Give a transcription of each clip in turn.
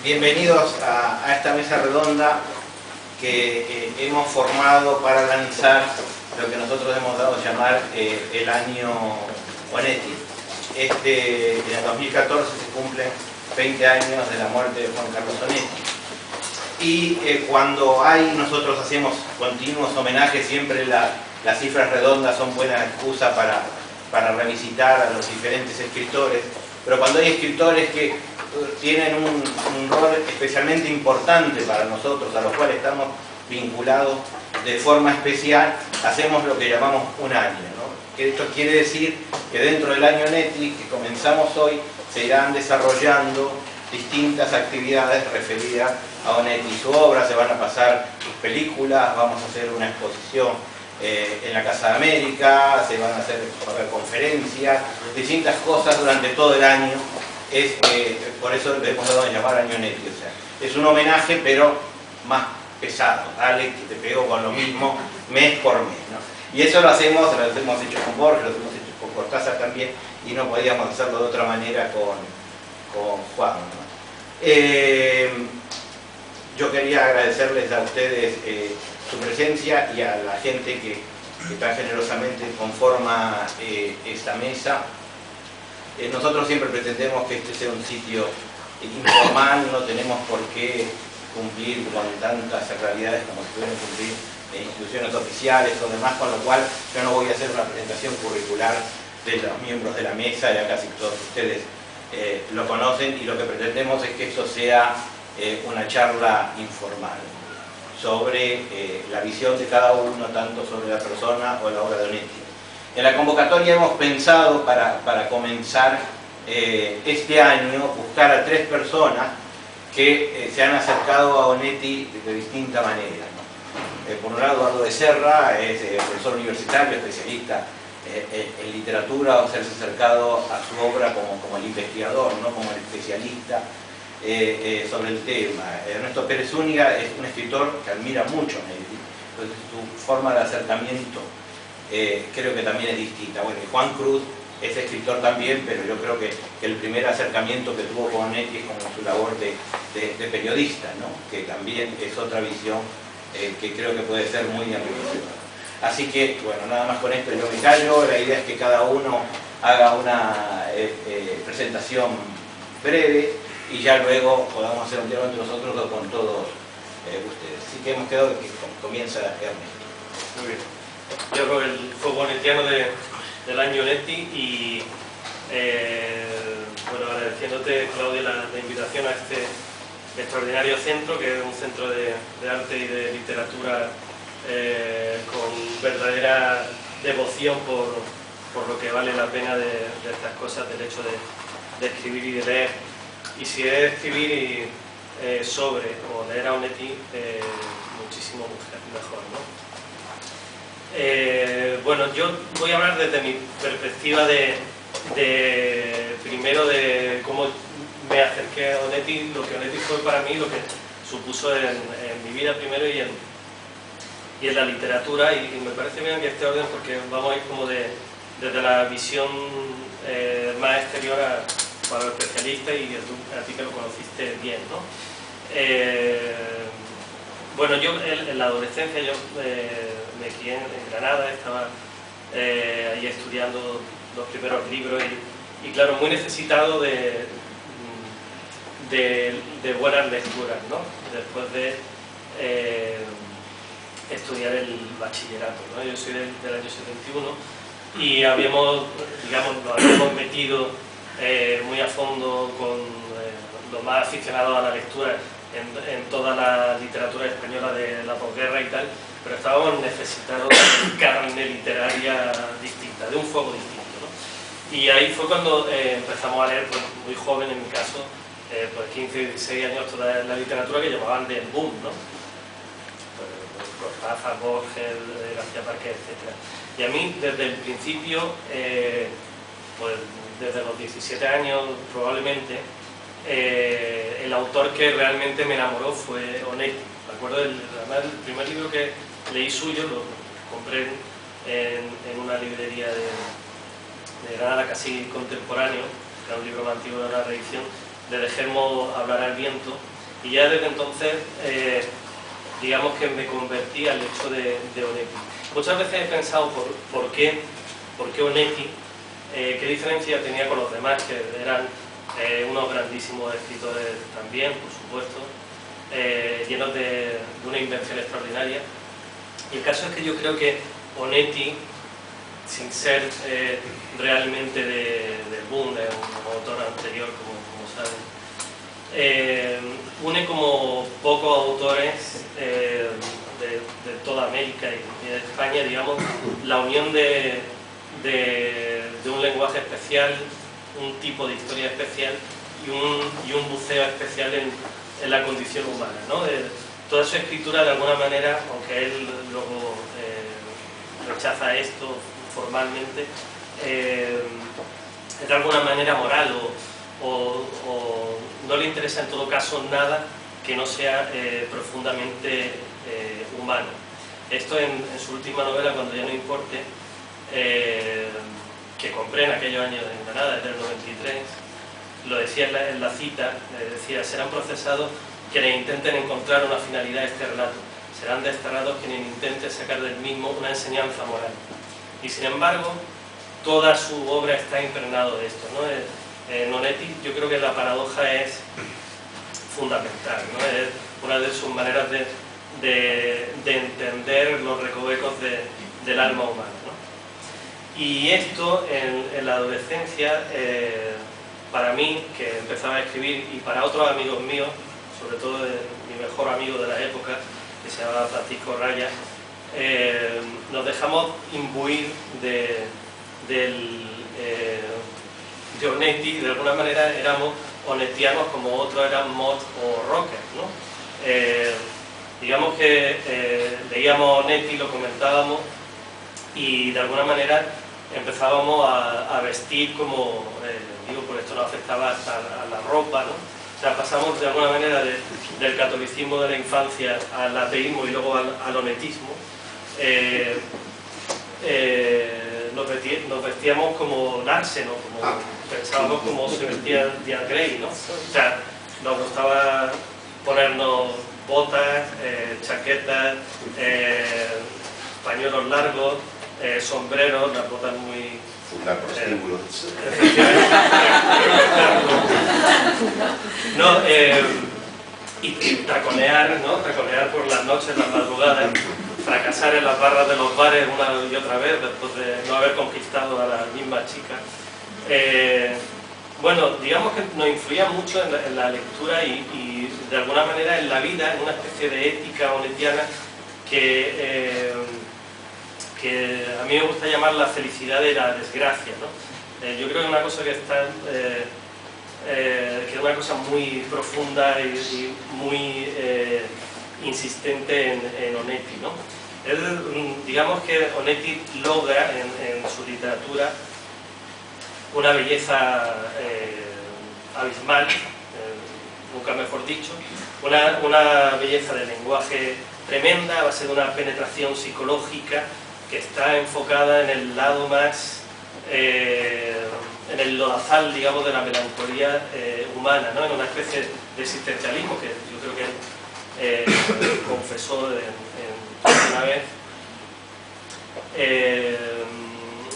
Bienvenidos a esta mesa redonda que hemos formado para lanzar lo que nosotros hemos dado a llamar el año Onetti. En el 2014 se cumplen 20 años de la muerte de Juan Carlos Onetti. Y cuando nosotros hacemos continuos homenajes, siempre las cifras redondas son buena excusa para revisitar a los diferentes escritores. Pero cuando hay escritores que tienen un rol especialmente importante para nosotros, a los cuales estamos vinculados de forma especial, hacemos lo que llamamos un año, ¿no? Que esto quiere decir que dentro del año Onetti, que comenzamos hoy, se irán desarrollando distintas actividades referidas a Onetti y su obra. Se van a pasar sus películas, vamos a hacer una exposición en la Casa de América, se van a hacer conferencias, distintas cosas durante todo el año. Por eso le hemos dado a llamar año Onetti. O sea, es un homenaje, pero más pesado. Dale, que te pego con lo mismo mes por mes, ¿no? Y eso lo hemos hecho con Borges, lo hemos hecho con Cortázar también, y no podíamos hacerlo de otra manera con Juan, ¿no? Yo quería agradecerles a ustedes su presencia y a la gente que tan generosamente conforma esta mesa. Nosotros siempre pretendemos que este sea un sitio informal, no tenemos por qué cumplir con tantas sacralidades como se pueden cumplir en instituciones oficiales o demás, con lo cual yo no voy a hacer una presentación curricular de los miembros de la mesa, ya casi todos ustedes lo conocen, y lo que pretendemos es que esto sea una charla informal sobre la visión de cada uno, tanto sobre la persona o la obra de Onetti. En la convocatoria hemos pensado para comenzar este año buscar a 3 personas que se han acercado a Onetti de distinta manera, ¿no? Por un lado, Eduardo de Serra es profesor universitario, especialista en literatura, o sea, se ha acercado a su obra como el investigador, no como el especialista sobre el tema. Ernesto Pérez Zúñiga es un escritor que admira mucho a Onetti, entonces su forma de acercamiento creo que también es distinta. Bueno, y Juan Cruz es escritor también, pero yo creo que el primer acercamiento que tuvo con Onetti es como su labor de periodista, ¿no? Que también es otra visión que creo que puede ser muy enriquecedora. Así que, bueno, nada más con esto yo me callo. La idea es que cada uno haga una presentación breve y ya luego podamos hacer un diálogo entre nosotros o con todos ustedes. Así que hemos quedado que comienza Ernesto. Muy bien. Yo creo que el fuego onettiano del año Onetti y bueno, agradeciéndote, Claudia, la invitación a este extraordinario centro, que es un centro de arte y de literatura con verdadera devoción por lo que vale la pena de estas cosas, del hecho de escribir y de leer. Y si es escribir sobre o leer a Onetti, muchísimo mejor, ¿no? Bueno, yo voy a hablar desde mi perspectiva primero de cómo me acerqué a Onetti, lo que Onetti fue para mí, lo que supuso en mi vida primero y en la literatura, y me parece bien que este orden, porque vamos a ir como desde la visión más exterior para los especialistas y a ti que lo conociste bien, ¿no? Bueno, yo en la adolescencia me crié en Granada, estaba ahí estudiando los primeros libros y claro, muy necesitado de buenas lecturas, ¿no? Después de estudiar el bachillerato, ¿no? Yo soy del año 71 y nos habíamos metido muy a fondo con los más aficionados a la lectura en toda la literatura española de la posguerra y tal, pero estábamos necesitados de una carne literaria distinta, de un fuego distinto, ¿no? Y ahí fue cuando empezamos a leer, pues, muy joven en mi caso, pues 15, 16 años, toda la literatura que llamaban del boom, ¿no? Cortázar, Borges, García Márquez, etc. Y a mí, desde el principio, pues desde los 17 años probablemente, el autor que realmente me enamoró fue Onetti. Me acuerdo además el primer libro que leí suyo, lo compré en una librería de Granada, casi contemporáneo, que era un libro más antiguo de una reedición, de dejemos hablar al viento, y ya desde entonces digamos que me convertí al hecho de Onetti. Muchas veces he pensado por qué Onetti, qué diferencia tenía con los demás, que eran unos grandísimos escritores también, por supuesto, llenos de una invención extraordinaria. Y el caso es que yo creo que Onetti, sin ser realmente del boom, de un autor anterior, como saben, une como pocos autores de toda América y de España, digamos, la unión de un lenguaje especial, un tipo de historia especial y un buceo especial en la condición humana, ¿no? Toda su escritura, de alguna manera, aunque él luego rechaza esto formalmente, es de alguna manera moral o no le interesa en todo caso nada que no sea profundamente humano. Esto en su última novela, Cuando ya no importe, que compré en aquellos años en Granada, desde el 93, lo decía en la cita, decía: serán procesados quienes intenten encontrar una finalidad a este relato, serán desterrados quienes intenten sacar del mismo una enseñanza moral. Y sin embargo, toda su obra está impregnado de esto, ¿no? En Onetti yo creo que la paradoja es fundamental, ¿no? Es una de sus maneras de entender los recovecos del alma humana, ¿no? Y esto en la adolescencia, para mí, que empezaba a escribir, y para otros amigos míos, sobre todo mi mejor amigo de la época, que se llamaba Francisco Raya, nos dejamos imbuir de Onetti. De alguna manera éramos onettianos como otros eran mod o rockers, ¿no? Digamos que leíamos Onetti, lo comentábamos y de alguna manera empezábamos a vestir como, digo, por esto nos afectaba hasta a la ropa, ¿no? O sea, pasamos de alguna manera del catolicismo de la infancia al ateísmo y luego al onetismo. Nos vestíamos como Larsen, ¿no? Como pensábamos como se vestía Diane Gray, ¿no? O sea, nos gustaba ponernos botas, chaquetas, pañuelos largos, sombreros, las botas muy... Fundar prostíbulos. No, y taconear, ¿no? Taconear por las noches, las madrugadas, fracasar en las barras de los bares una y otra vez después de no haber conquistado a la misma chica. Bueno, digamos que nos influía mucho en la lectura y de alguna manera en la vida, en una especie de ética onettiana que a mí me gusta llamar la felicidad de la desgracia, ¿no? Yo creo que es una cosa que está que es una cosa muy profunda y muy insistente en Onetti, ¿no? Digamos que Onetti logra en su literatura una belleza abismal, nunca mejor dicho, una belleza de lenguaje tremenda a base de una penetración psicológica que está enfocada en el lado más, en el lodazal, digamos, de la melancolía humana, ¿no? En una especie de existencialismo que yo creo que él confesó una vez,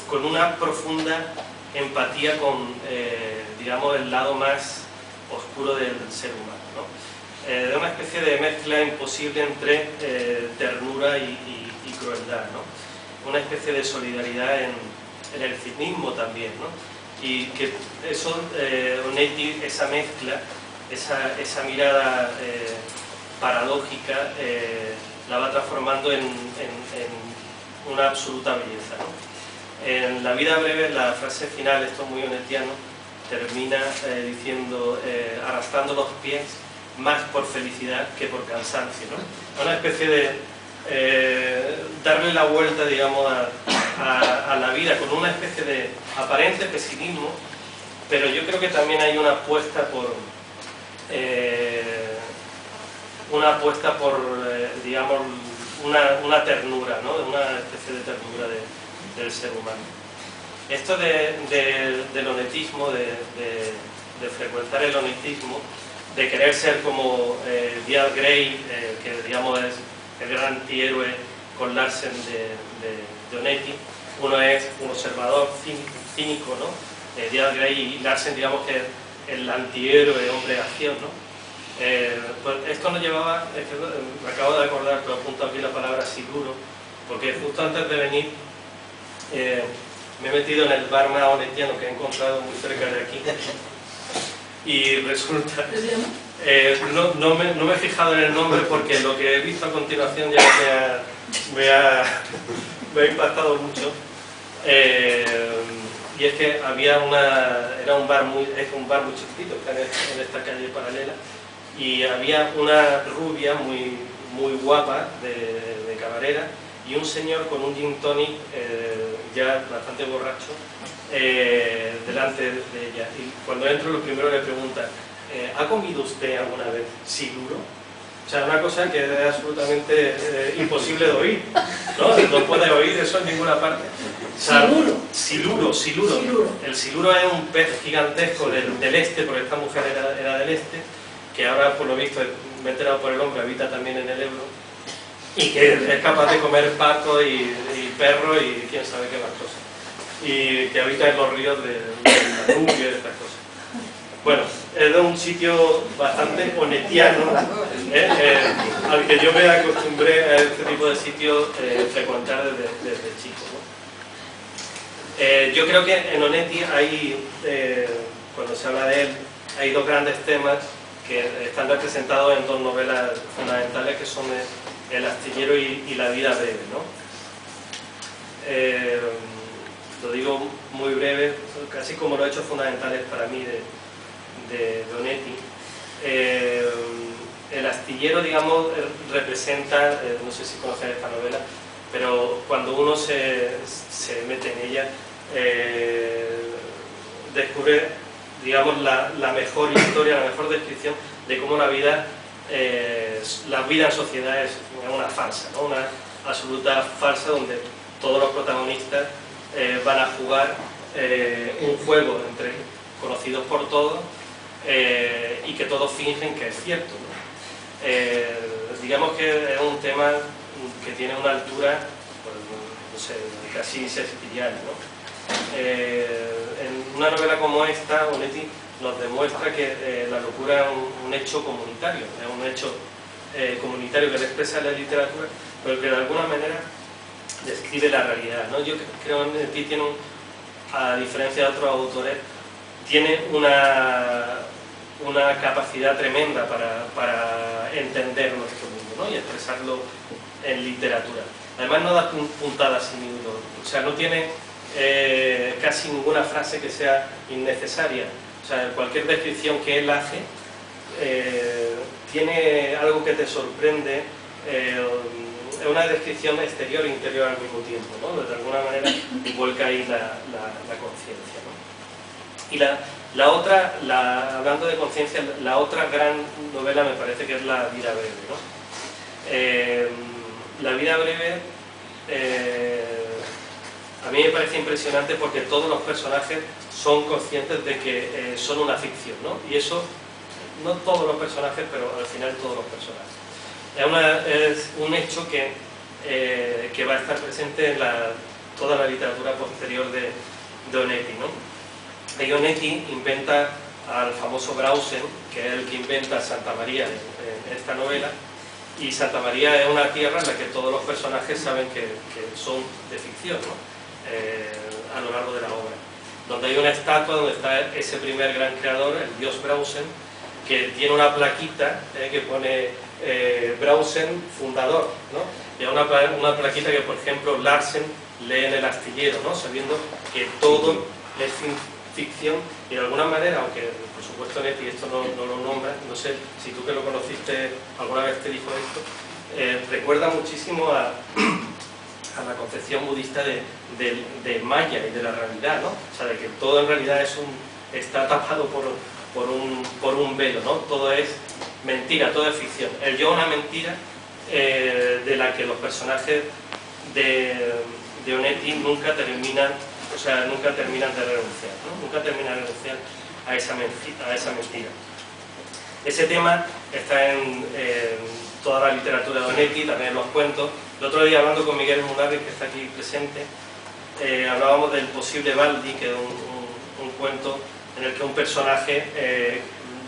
con una profunda empatía con, digamos, el lado más oscuro del ser humano, ¿no? De una especie de mezcla imposible entre ternura y crueldad, ¿no? Una especie de solidaridad en el cinismo también, ¿no? Y que eso, Onetti, esa mezcla, esa mirada paradójica, la va transformando en una absoluta belleza, ¿no? En La vida breve, la frase final, esto es muy onettiano, termina diciendo, arrastrando los pies más por felicidad que por cansancio, ¿no? Una especie de darle la vuelta, digamos, a la vida con una especie de aparente pesimismo, pero yo creo que también hay una apuesta por digamos, una ternura, ¿no? Una especie de ternura del ser humano. Esto del onetismo, de frecuentar el onetismo, de querer ser como Díaz Grey, que digamos es el gran antihéroe con Larsen de Onetti. Uno es un observador cínico, ¿no? Díaz Grey, y Larsen, digamos que es el antihéroe, hombre de acción, ¿no? Pues esto nos llevaba, es que me acabo de acordar, pero apunto aquí la palabra siluro, porque justo antes de venir me he metido en el bar más onetiano que he encontrado muy cerca de aquí, y resulta... no me he fijado en el nombre porque lo que he visto a continuación ya me ha impactado mucho. Y es que había era un bar muy chiquitito, está en esta calle paralela, y había una rubia muy guapa de camarera y un señor con un gin tonic ya bastante borracho delante de ella. Y cuando entro, lo primero le pregunta: ¿ha comido usted alguna vez siluro? O sea, una cosa que es absolutamente imposible de oír, ¿no? No puede oír eso en ninguna parte. Siluro. El siluro es un pez gigantesco del este, porque esta mujer era del este, que ahora, por lo visto, me he enterado por el hombre, habita también en el Ebro, y que es capaz de comer pato y perro y quién sabe qué más cosas. Y que habita en los ríos de Danubio y estas cosas. Bueno, es de un sitio bastante onetiano, al que yo me acostumbré a este tipo de sitios frecuentar desde chico, ¿no? Yo creo que en Onetti hay, cuando se habla de él, hay dos grandes temas que están representados en dos novelas fundamentales, que son El astillero y La vida breve, ¿no? Lo digo muy breve, casi como lo he hecho fundamentales para mí de Onetti. El astillero, digamos, representa, no sé si conocen esta novela, pero cuando uno se mete en ella, descubre, digamos, la mejor historia, la mejor descripción de cómo la vida en sociedad es una farsa, ¿no? Una absoluta farsa donde todos los protagonistas van a jugar un juego entre conocidos por todos y que todos fingen que es cierto, ¿no? Digamos que es un tema que tiene una altura, pues, no sé, casi shakespeariana, ¿no? En una novela como esta, Onetti nos demuestra que la locura es un hecho comunitario, es un hecho comunitario que le expresa en la literatura, pero que de alguna manera describe la realidad, ¿no? Yo creo que Onetti tiene, a diferencia de otros autores, tiene una capacidad tremenda para entender nuestro mundo, ¿no? Y expresarlo en literatura. Además no da puntadas sin hilo, o sea, no tiene casi ninguna frase que sea innecesaria. O sea, cualquier descripción que él hace tiene algo que te sorprende, es una descripción exterior e interior al mismo tiempo, ¿no? De alguna manera vuelca ahí la conciencia, ¿no? Y la otra, hablando de conciencia, la otra gran novela me parece que es La vida breve, ¿no? La vida breve a mí me parece impresionante porque todos los personajes son conscientes de que son una ficción, ¿no? Y eso, no todos los personajes, pero al final todos los personajes. Es un hecho que va a estar presente en toda la literatura posterior de Onetti, ¿no? Y Onetti inventa al famoso Brausen, que es el que inventa Santa María en esta novela, y Santa María es una tierra en la que todos los personajes saben que son de ficción, ¿no? A lo largo de la obra, donde hay una estatua donde está ese primer gran creador, el dios Brausen, que tiene una plaquita que pone Brausen fundador, ¿no? Y hay una plaquita que, por ejemplo, Larsen lee en El astillero, ¿no? Sabiendo que todo es ficción, y de alguna manera, aunque por supuesto Onetti esto no lo nombra, no sé si tú que lo conociste alguna vez te dijo esto, recuerda muchísimo a la concepción budista de Maya y de la realidad, ¿no? O sea, de que todo en realidad está tapado por un velo, ¿no? Todo es mentira, todo es ficción. El yo es una mentira de la que los personajes de Onetti nunca terminan de renunciar, ¿no? Nunca terminan de renunciar a esa mentira. Ese tema está en toda la literatura de Onetti, también en los cuentos. El otro día, hablando con Miguel Munárriz, que está aquí presente, hablábamos del posible Baldi, que es un cuento en el que un personaje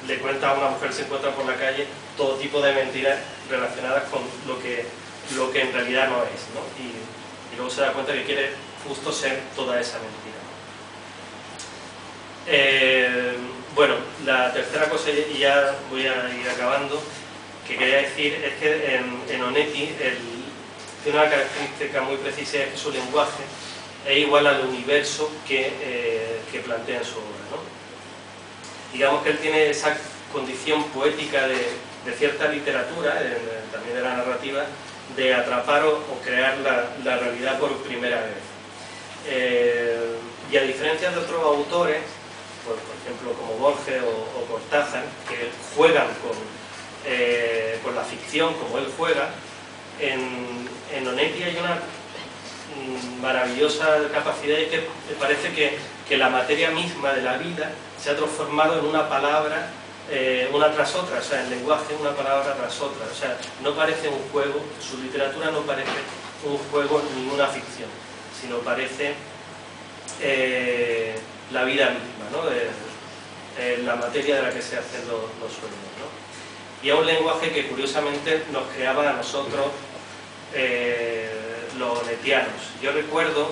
le cuenta a una mujer que se encuentra por la calle todo tipo de mentiras relacionadas con lo que en realidad no es, ¿no? Y luego se da cuenta que quiere justo ser toda esa mentira. Bueno, la tercera cosa, y ya voy a ir acabando, que quería decir es que en Onetti tiene una característica muy precisa, es que su lenguaje es igual al universo que plantea en su obra, ¿no? Digamos que él tiene esa condición poética de cierta literatura, también de la narrativa, de atrapar o crear la realidad por primera vez. Y a diferencia de otros autores, por ejemplo como Borges o Cortázar, que juegan con la ficción como él juega, en Onetti hay una maravillosa capacidad, y que parece que la materia misma de la vida se ha transformado en una palabra una tras otra, o sea, el lenguaje una palabra tras otra, o sea, no parece un juego, su literatura no parece un juego ni una ficción, sino parece la vida misma, ¿no? La materia de la que se hacen los sueños, ¿no? Y es un lenguaje que curiosamente nos creaba a nosotros los onetianos. Yo recuerdo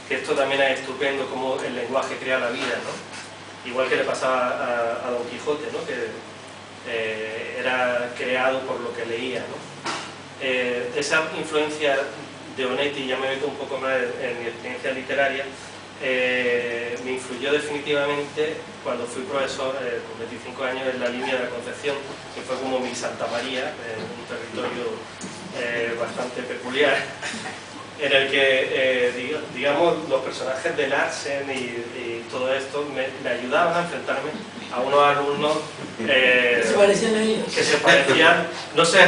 que esto también es estupendo, cómo el lenguaje crea la vida, ¿no? Igual que le pasaba a Don Quijote, ¿no? Que era creado por lo que leía, ¿no? Esa influencia de Onetti, ya me meto un poco más en mi experiencia literaria, me influyó definitivamente cuando fui profesor con 25 años en la línea de la Concepción, que fue como mi Santa María, en un territorio bastante peculiar, en el que, digamos, los personajes de Larsen y todo esto me ayudaban a enfrentarme a unos alumnos ¿Que se parecían a ellos? que se parecían, no sé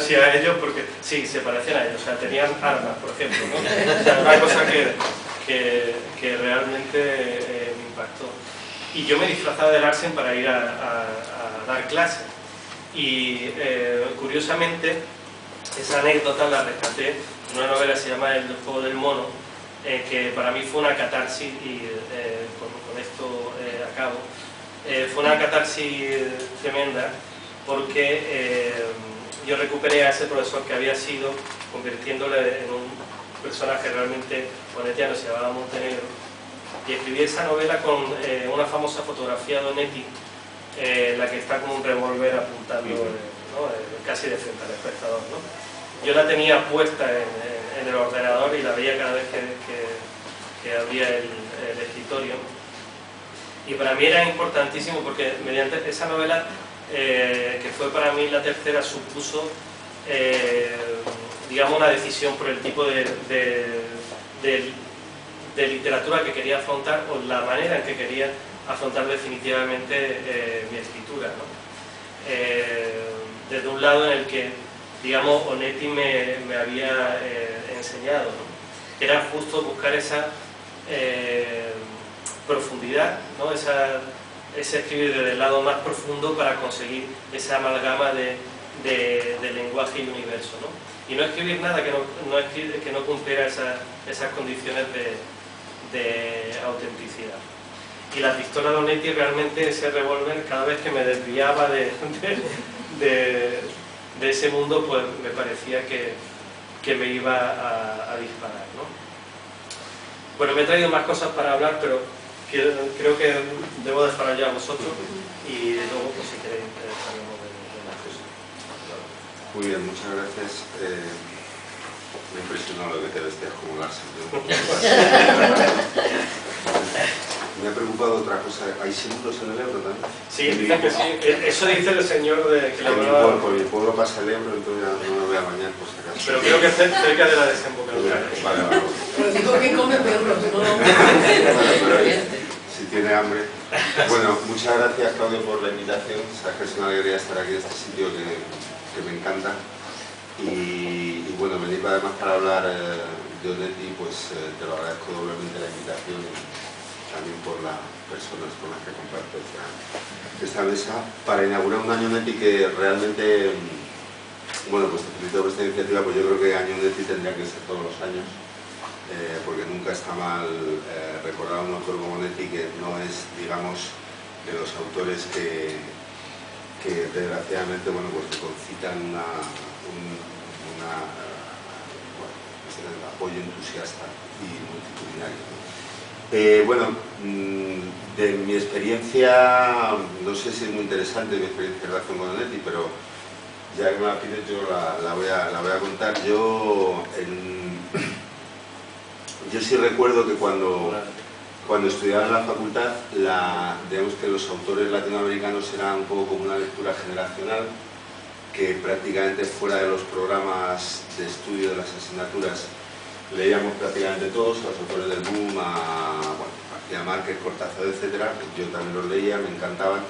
si a ellos, porque sí, se parecían a ellos, o sea, tenían armas, por ejemplo, ¿no? O sea, una cosa que realmente me impactó. Y yo me disfrazaba de Larsen para ir a dar clases, y curiosamente esa anécdota la rescaté en una novela que se llama El juego del mono, que para mí fue una catarsis, y con esto acabo. Fue una catarsis tremenda, porque yo recuperé a ese profesor que había sido, convirtiéndole en un personaje realmente onetiano, se llamaba Montenegro, y escribí esa novela con una famosa fotografía de Onetti, la que está como un revólver apuntando, ¿no? Casi de frente al espectador, ¿no? Yo la tenía puesta en el ordenador y la veía cada vez que abría el escritorio. Y para mí era importantísimo, porque mediante esa novela, que fue para mí la tercera, supuso, digamos, una decisión por el tipo de literatura que quería afrontar, o la manera en que quería afrontar definitivamente mi escritura, ¿no? Desde un lado en el que, digamos, Onetti me había enseñado, ¿no? Que era justo buscar esa profundidad, ¿no? Ese escribir desde el lado más profundo para conseguir esa amalgama de lenguaje y universo, ¿no? Y no escribir nada que no cumpliera esas condiciones de autenticidad. Y la pistola de Onetti, realmente, ese revólver, cada vez que me desviaba de ese mundo, pues me parecía que me iba a disparar, ¿no? Bueno, me he traído más cosas para hablar, pero creo que debo dejar ya a vosotros, y luego, pues, si queréis, hablamos de más cosas. Muy bien, muchas gracias. Me impresionó lo que te vestías como Larsen. Me ha preocupado otra cosa. ¿Hay seguros en el Ebro también? Sí, dicen que sí. Eso dice el señor que le hablaba. Por mi pueblo pasa el Ebro, entonces no me voy a bañar por si acaso. Pero creo que cerca de la desembocadura. Vale. Pero dijo que come perros, ¿no? Si tiene hambre. Bueno, muchas gracias, Claudio, por la invitación. Sabes que es una alegría estar aquí en este sitio que me encanta. Y bueno, venir además para hablar de Onetti, pues te lo agradezco doblemente la invitación, y también por la personas con las que comparto esta mesa para inaugurar un Año Neti que realmente, bueno, pues te felicito por esta iniciativa, pues yo creo que Año Neti tendría que ser todos los años, porque nunca está mal recordar a un autor como Netti, que no es, digamos, de los autores que desgraciadamente, bueno, pues te concitan un apoyo entusiasta y multitudinario. Bueno, de mi experiencia, no sé si es muy interesante mi experiencia en relación con Netti, pero ya que me la pides yo la voy a contar. Yo sí recuerdo que cuando estudiaba en la facultad, digamos que los autores latinoamericanos eran un poco como una lectura generacional, que prácticamente fuera de los programas de estudio de las asignaturas leíamos prácticamente todos, a los autores del boom, García Márquez, Cortázar, etc. Yo también los leía, me encantaban,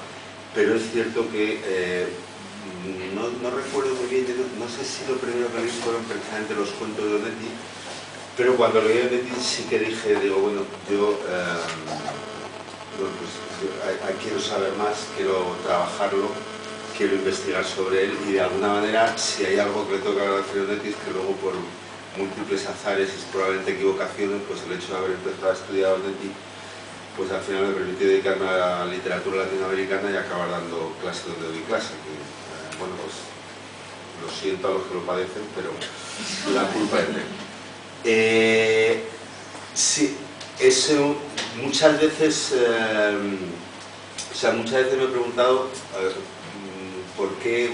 pero es cierto que no recuerdo muy bien, no sé si lo primero que leí fueron precisamente los cuentos de Onetti, pero cuando leí a Onetti sí que digo, bueno, yo quiero saber más, quiero trabajarlo, quiero investigar sobre él, y de alguna manera, si hay algo que le tengo que agradecer a Onetti es que luego por múltiples azares y probablemente equivocaciones, pues el hecho de haber empezado a estudiar Onetti, pues al final me permitió dedicarme a la literatura latinoamericana y acabar dando clases donde doy clase. Bueno, pues lo siento a los que lo padecen, pero la culpa es de él. Sí, eso muchas veces, muchas veces me he preguntado por qué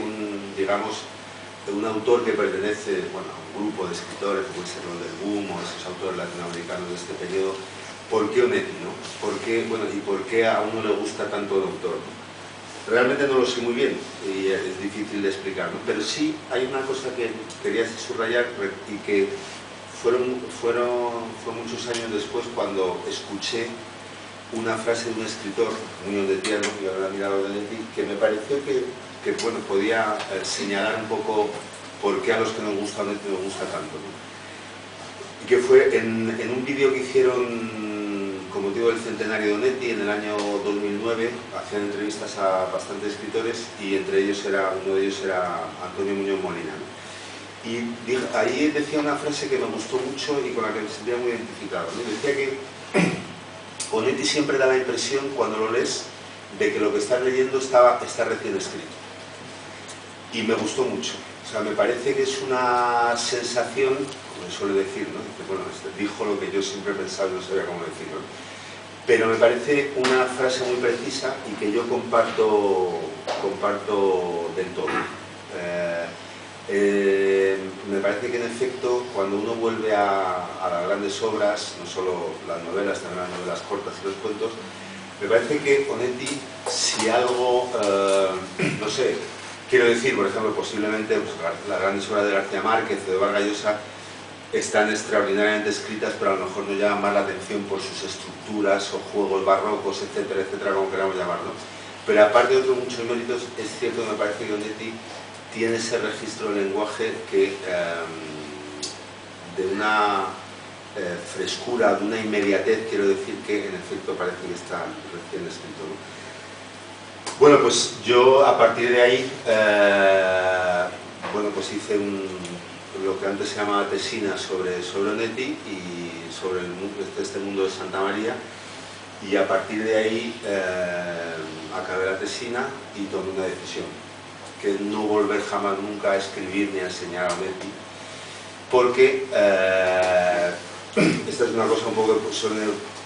un autor que pertenece, bueno, a un grupo de escritores, como es el del boom o esos autores latinoamericanos de este periodo, ¿por qué Onetti, no? ¿Y por qué a uno le gusta tanto el autor, ¿no? Realmente no lo sé muy bien y es difícil de explicar, ¿no? Pero sí hay una cosa que quería subrayar y que fue muchos años después cuando escuché una frase de un escritor muy ondetiano, y ahora mirado de Onetti, que me pareció que bueno, podía señalar un poco por qué a los que nos gusta Onetti nos gusta tanto, ¿no? Y que fue en un vídeo que hicieron con motivo del centenario de Onetti en el año 2009, hacían entrevistas a bastantes escritores y uno de ellos era Antonio Muñoz Molina, ¿no? Y ahí decía una frase que me gustó mucho y con la que me sentía muy identificado, ¿no? Decía que Onetti siempre da la impresión, cuando lo lees, de que lo que estás leyendo está recién escrito. Y me gustó mucho. O sea, me parece que es una sensación, como suele decir, ¿no? Bueno, dijo lo que yo siempre he pensado y no sabía cómo decirlo, ¿no? Pero me parece una frase muy precisa y que yo comparto del todo. Me parece que en efecto, cuando uno vuelve a las grandes obras, no solo las novelas, también las novelas cortas y los cuentos, me parece que Onetti, si algo, no sé, quiero decir, por ejemplo, posiblemente pues, las grandes obras de García Márquez o de Vargas Llosa están extraordinariamente escritas, pero a lo mejor no llaman más la atención por sus estructuras o juegos barrocos, etcétera, etcétera, como queramos llamarlo. Pero aparte de otros muchos méritos, es cierto que me parece que Onetti tiene ese registro de lenguaje que de una frescura, de una inmediatez, quiero decir que en efecto parece que está recién escrito, ¿no? Bueno, pues yo a partir de ahí, bueno, pues hice lo que antes se llamaba tesina sobre Onetti y sobre este mundo de Santa María, y a partir de ahí acabé la tesina y tomé una decisión, que no volver jamás nunca a escribir ni a enseñar a Onetti, porque esta es una cosa un poco que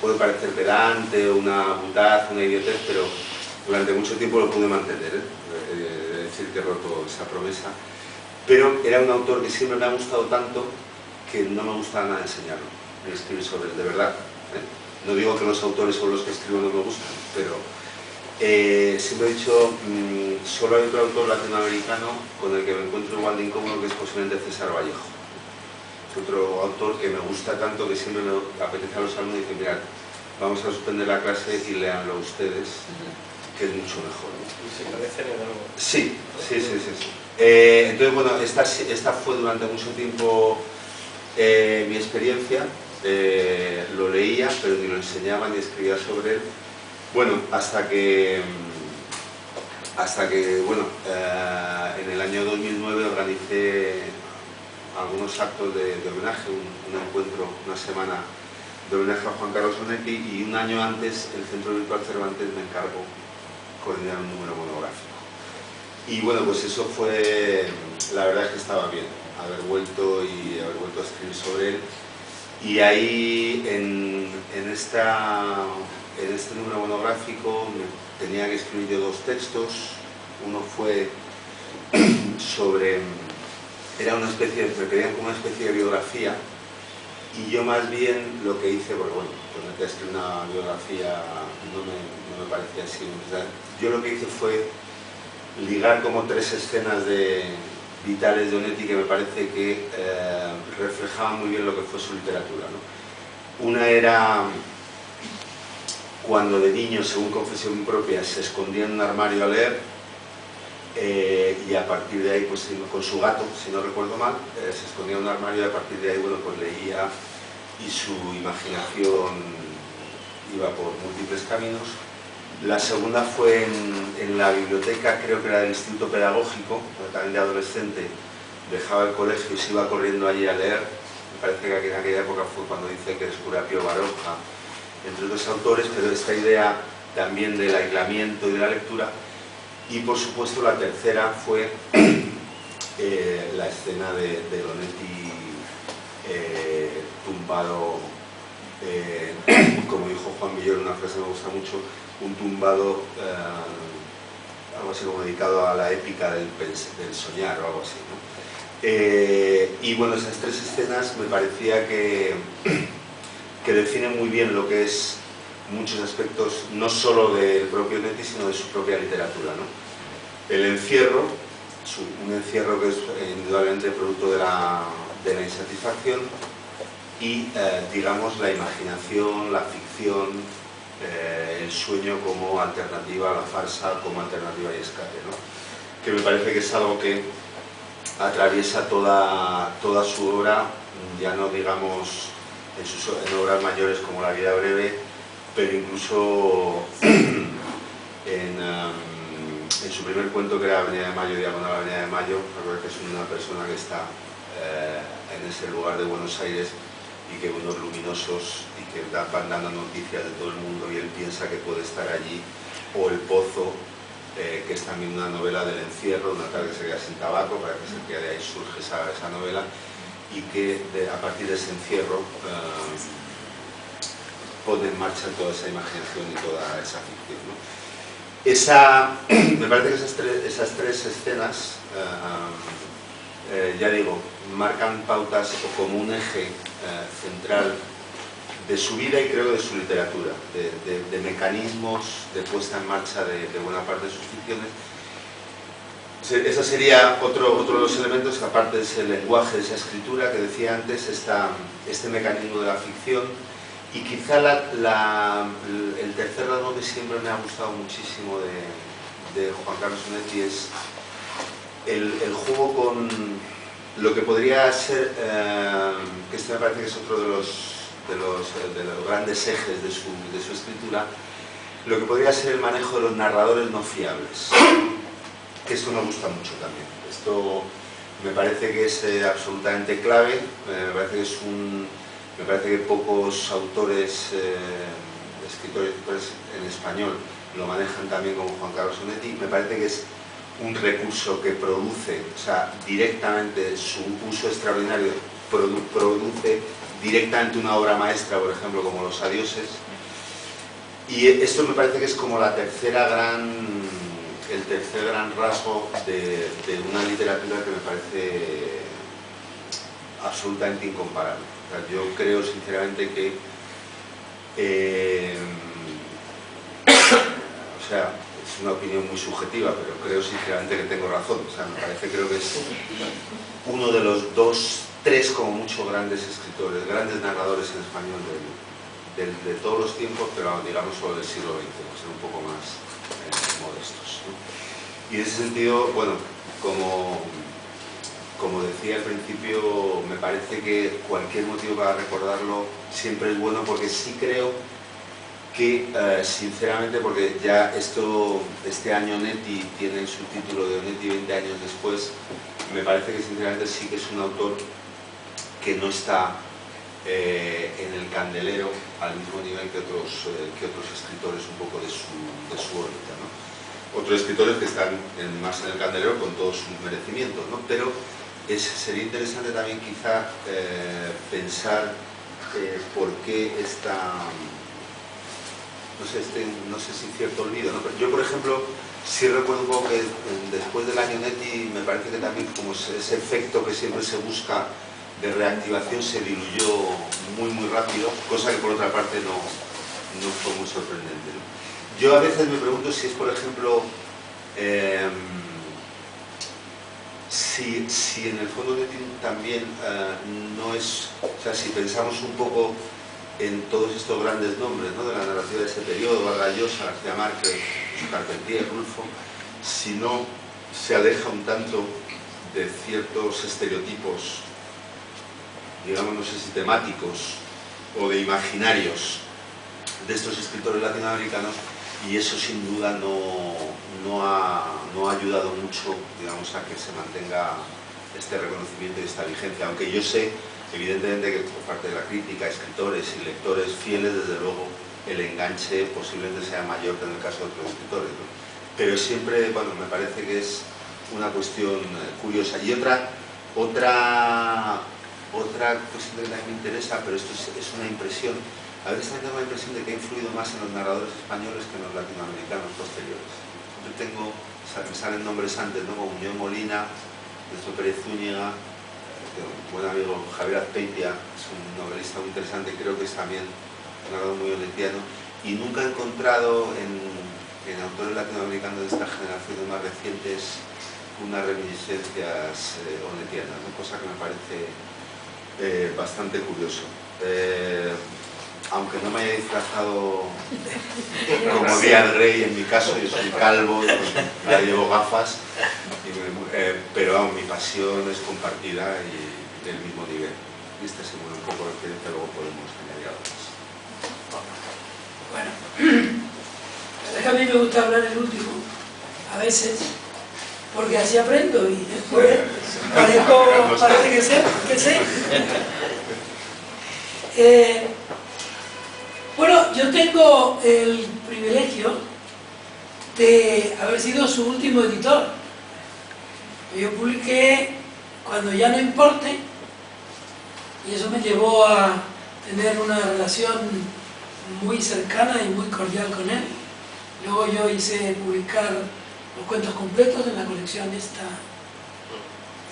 puede parecer pedante, una butaz, una idiotez, pero durante mucho tiempo lo pude mantener, es decir, que he roto esa promesa. Pero era un autor que siempre me ha gustado tanto que no me gustaba nada enseñarlo, ni escribir sobre él, de verdad. No digo que los autores sobre los que escribo no me gustan, pero siempre he dicho, solo hay otro autor latinoamericano con el que me encuentro igual de incómodo, que es posiblemente César Vallejo. Es otro autor que me gusta tanto que siempre me apetece a los alumnos y dice, mirad, vamos a suspender la clase y léanlo ustedes, que es mucho mejor, ¿no? ¿Y se parecen en algo? Sí. Entonces, bueno, esta fue durante mucho tiempo mi experiencia. Lo leía, pero ni lo enseñaba ni escribía sobre él. Bueno, hasta que bueno, en el año 2009 organicé algunos actos de homenaje, un encuentro, una semana de homenaje a Juan Carlos Onetti, y un año antes el Centro Virtual Cervantes me encargó coordinar un número monográfico. Y bueno, pues eso fue, la verdad es que estaba bien, haber vuelto a escribir sobre él. Y ahí en este número monográfico tenía que escribir yo dos textos. Uno fue sobre, era una especie, me pedían como una especie de biografía, y yo más bien lo que hice, porque bueno, pues escribir una biografía no me parecía así. Yo lo que hice fue ligar como tres escenas vitales de Onetti que me parece que reflejaban muy bien lo que fue su literatura, ¿no? Una era cuando de niño, según confesión propia, se escondía en un armario a leer, y a partir de ahí, pues con su gato, si no recuerdo mal, se escondía en un armario, y a partir de ahí, bueno, pues leía, y su imaginación iba por múltiples caminos. La segunda fue en la biblioteca, creo que era del Instituto Pedagógico, también de adolescente, dejaba el colegio y se iba corriendo allí a leer. Me parece que en aquella época fue cuando dice que descubrió a Pío Baroja, entre otros autores, pero esta idea también del aislamiento y de la lectura. Y por supuesto la tercera fue la escena de Onetti tumbado, como dijo Juan Villoro, una frase que me gusta mucho, un tumbado, algo así como dedicado a la épica del soñar o algo así, ¿no? Y bueno, esas tres escenas me parecía que definen muy bien lo que es muchos aspectos, no solo del propio Onetti, sino de su propia literatura, ¿no? El encierro, un encierro que es indudablemente producto de la insatisfacción, y digamos la imaginación, la ficción, el sueño como alternativa a la farsa, como alternativa y escape, ¿no? Que me parece que es algo que atraviesa toda su obra, ya no digamos en obras mayores como La vida breve, pero incluso en su primer cuento, que era Avenida de Mayo, Diagonal Avenida de Mayo. Recuerdo que es una persona que está en ese lugar de Buenos Aires, y que unos luminosos y que van dando noticias de todo el mundo, y él piensa que puede estar allí. O El pozo, que es también una novela del encierro, una tarde que se queda sin tabaco, parece ser que de ahí surge esa novela, y que a partir de ese encierro pone en marcha toda esa imaginación y toda esa ficción, ¿no? Me parece que esas tres escenas, ya digo, marcan pautas o como un eje central de su vida, y creo de su literatura, de mecanismos de puesta en marcha de buena parte de sus ficciones. Ese sería otro de los elementos, que aparte de ese lenguaje, de esa escritura que decía antes, este mecanismo de la ficción. Y quizá el tercer rasgo que siempre me ha gustado muchísimo de Juan Carlos Onetti es el juego con lo que podría ser, que este me parece que es otro de los grandes ejes de su escritura, lo que podría ser el manejo de los narradores no fiables, que esto me gusta mucho también. Esto me parece que es absolutamente clave. Me parece que pocos autores, escritores en español, lo manejan también como Juan Carlos Onetti. Me parece que es un recurso que produce, o sea, directamente su uso extraordinario, produce directamente una obra maestra, por ejemplo, como Los adioses. Y esto me parece que es como el tercer gran rasgo de una literatura que me parece absolutamente incomparable. O sea, yo creo sinceramente que o sea, es una opinión muy subjetiva, pero creo sinceramente que tengo razón. O sea, me parece, creo que es uno de los tres como mucho grandes escritores, grandes narradores en español de todos los tiempos, pero digamos solo del siglo XX, por ser un poco más modestos, ¿no? Y en ese sentido, bueno, como decía al principio, me parece que cualquier motivo para recordarlo siempre es bueno, porque sí creo que sinceramente, porque ya este año Onetti tiene el subtítulo de Onetti 20 años después, me parece que sinceramente sí que es un autor que no está en el candelero al mismo nivel que otros escritores un poco de su órbita, ¿no? Otros escritores que están más en el candelero con todos sus merecimientos, ¿no? Pero sería interesante también quizá pensar por qué esta, no sé si cierto olvido, ¿no? Pero yo, por ejemplo, sí recuerdo un poco que después del año Onetti me parece que también como ese efecto que siempre se busca de reactivación se diluyó muy rápido, cosa que por otra parte no fue muy sorprendente, ¿no? Yo a veces me pregunto si es, por ejemplo, si en el fondo Onetti también no es, o sea, si pensamos un poco en todos estos grandes nombres, ¿no?, de la narrativa de ese periodo, Vargas Llosa, García Márquez, Carpentier, Rulfo, si no se aleja un tanto de ciertos estereotipos, digamos, no sé si temáticos o de imaginarios de estos escritores latinoamericanos, y eso sin duda no ha ayudado mucho, digamos, a que se mantenga este reconocimiento y esta vigencia, aunque yo sé evidentemente que por parte de la crítica, escritores y lectores fieles, desde luego el enganche posiblemente sea mayor que en el caso de otros escritores, ¿no? Pero siempre, bueno, me parece que es una cuestión curiosa. Y otra cuestión que también me interesa, pero esto es una impresión, a veces tengo la impresión de que ha influido más en los narradores españoles que en los latinoamericanos posteriores. Yo me salen nombres antes, ¿no?, como Muñoz Molina, Néstor Pérez Zúñiga, un buen amigo Javier Azpeitia, es un novelista muy interesante, creo que es también un narrador muy onetiano, y nunca he encontrado en autores latinoamericanos de estas generaciones más recientes unas reminiscencias onetianas, ¿no?, cosa que me parece bastante curioso. Aunque no me haya disfrazado como Díaz Rey en mi caso, yo soy calvo, ya llevo gafas, pero vamos, mi pasión es compartida y del mismo nivel. Y esta es un poco de referencia, luego podemos añadir algo más. Bueno, es que a mí me gusta hablar el último, a veces, porque así aprendo y después parece que sé. Bueno, yo tengo el privilegio de haber sido su último editor. Yo publiqué Cuando ya no importe, y eso me llevó a tener una relación muy cercana y muy cordial con él. Luego yo hice publicar los cuentos completos en la colección esta.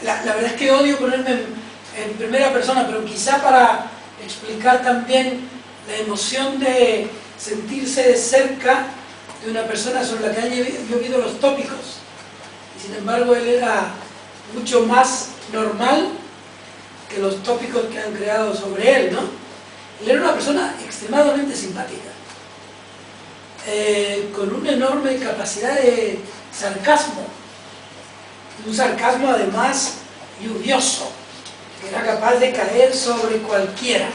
La verdad es que odio ponerme en primera persona, pero quizá para explicar también la emoción de sentirse de cerca de una persona sobre la que han llovido los tópicos. Y sin embargo él era mucho más normal que los tópicos que han creado sobre él, ¿no? Él era una persona extremadamente simpática, con una enorme capacidad de sarcasmo, un sarcasmo además lluvioso, que era capaz de caer sobre cualquiera,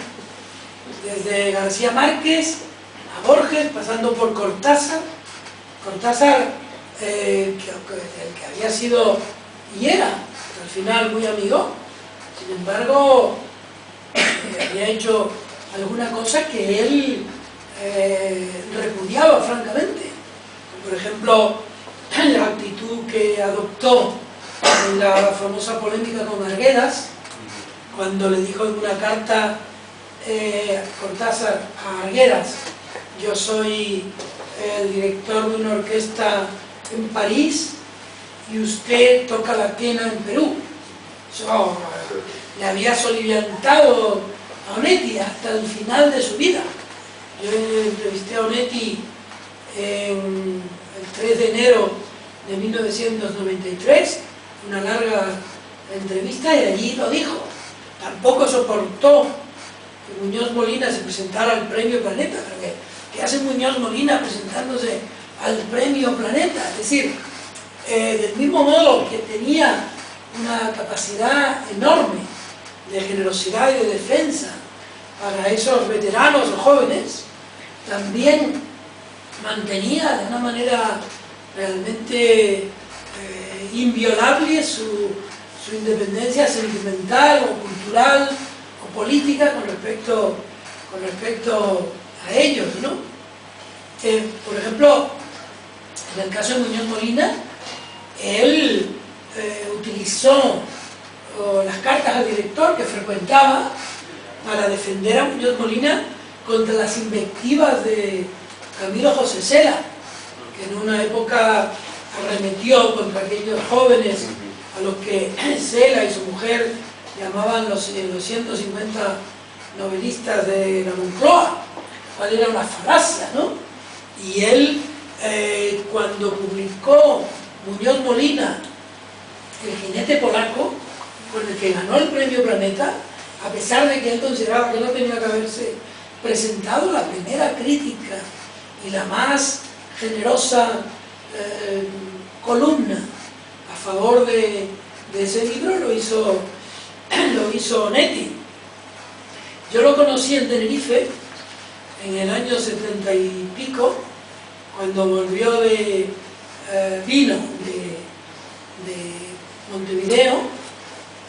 desde García Márquez a Borges, pasando por Cortázar, que había sido y era al final muy amigo, sin embargo había hecho alguna cosa que él repudiaba francamente, por ejemplo la actitud que adoptó en la famosa polémica con Arguedas, cuando le dijo en una carta Cortázar a Arguedas: yo soy el director de una orquesta en París y usted toca la quena en Perú. Eso le había soliviantado a Onetti hasta el final de su vida. Yo entrevisté a Onetti el 3 de enero de 1993, una larga entrevista, y allí lo dijo. Tampoco soportó que Muñoz Molina se presentara al Premio Planeta, porque ¿qué hace Muñoz Molina presentándose al Premio Planeta? Es decir, del mismo modo que tenía una capacidad enorme de generosidad y de defensa para esos veteranos o jóvenes, también mantenía de una manera realmente inviolable su independencia sentimental o cultural o política con respecto a ellos, ¿no? Por ejemplo, en el caso de Muñoz Molina, él utilizó las cartas al director que frecuentaba para defender a Muñoz Molina contra las invectivas de Camilo José Cela, que en una época arremetió contra aquellos jóvenes a los que Cela y su mujer llamaban los 150 novelistas de la Moncloa, cual era una falacia, ¿no? Y él, cuando publicó Muñoz Molina, El jinete polaco, con el que ganó el premio Planeta, a pesar de que él consideraba que no tenía que haberse presentado la primera crítica y la más generosa columna a favor de ese libro, lo hizo Onetti. Yo lo conocí en Tenerife en el año 70 y pico, cuando volvió vino de Montevideo,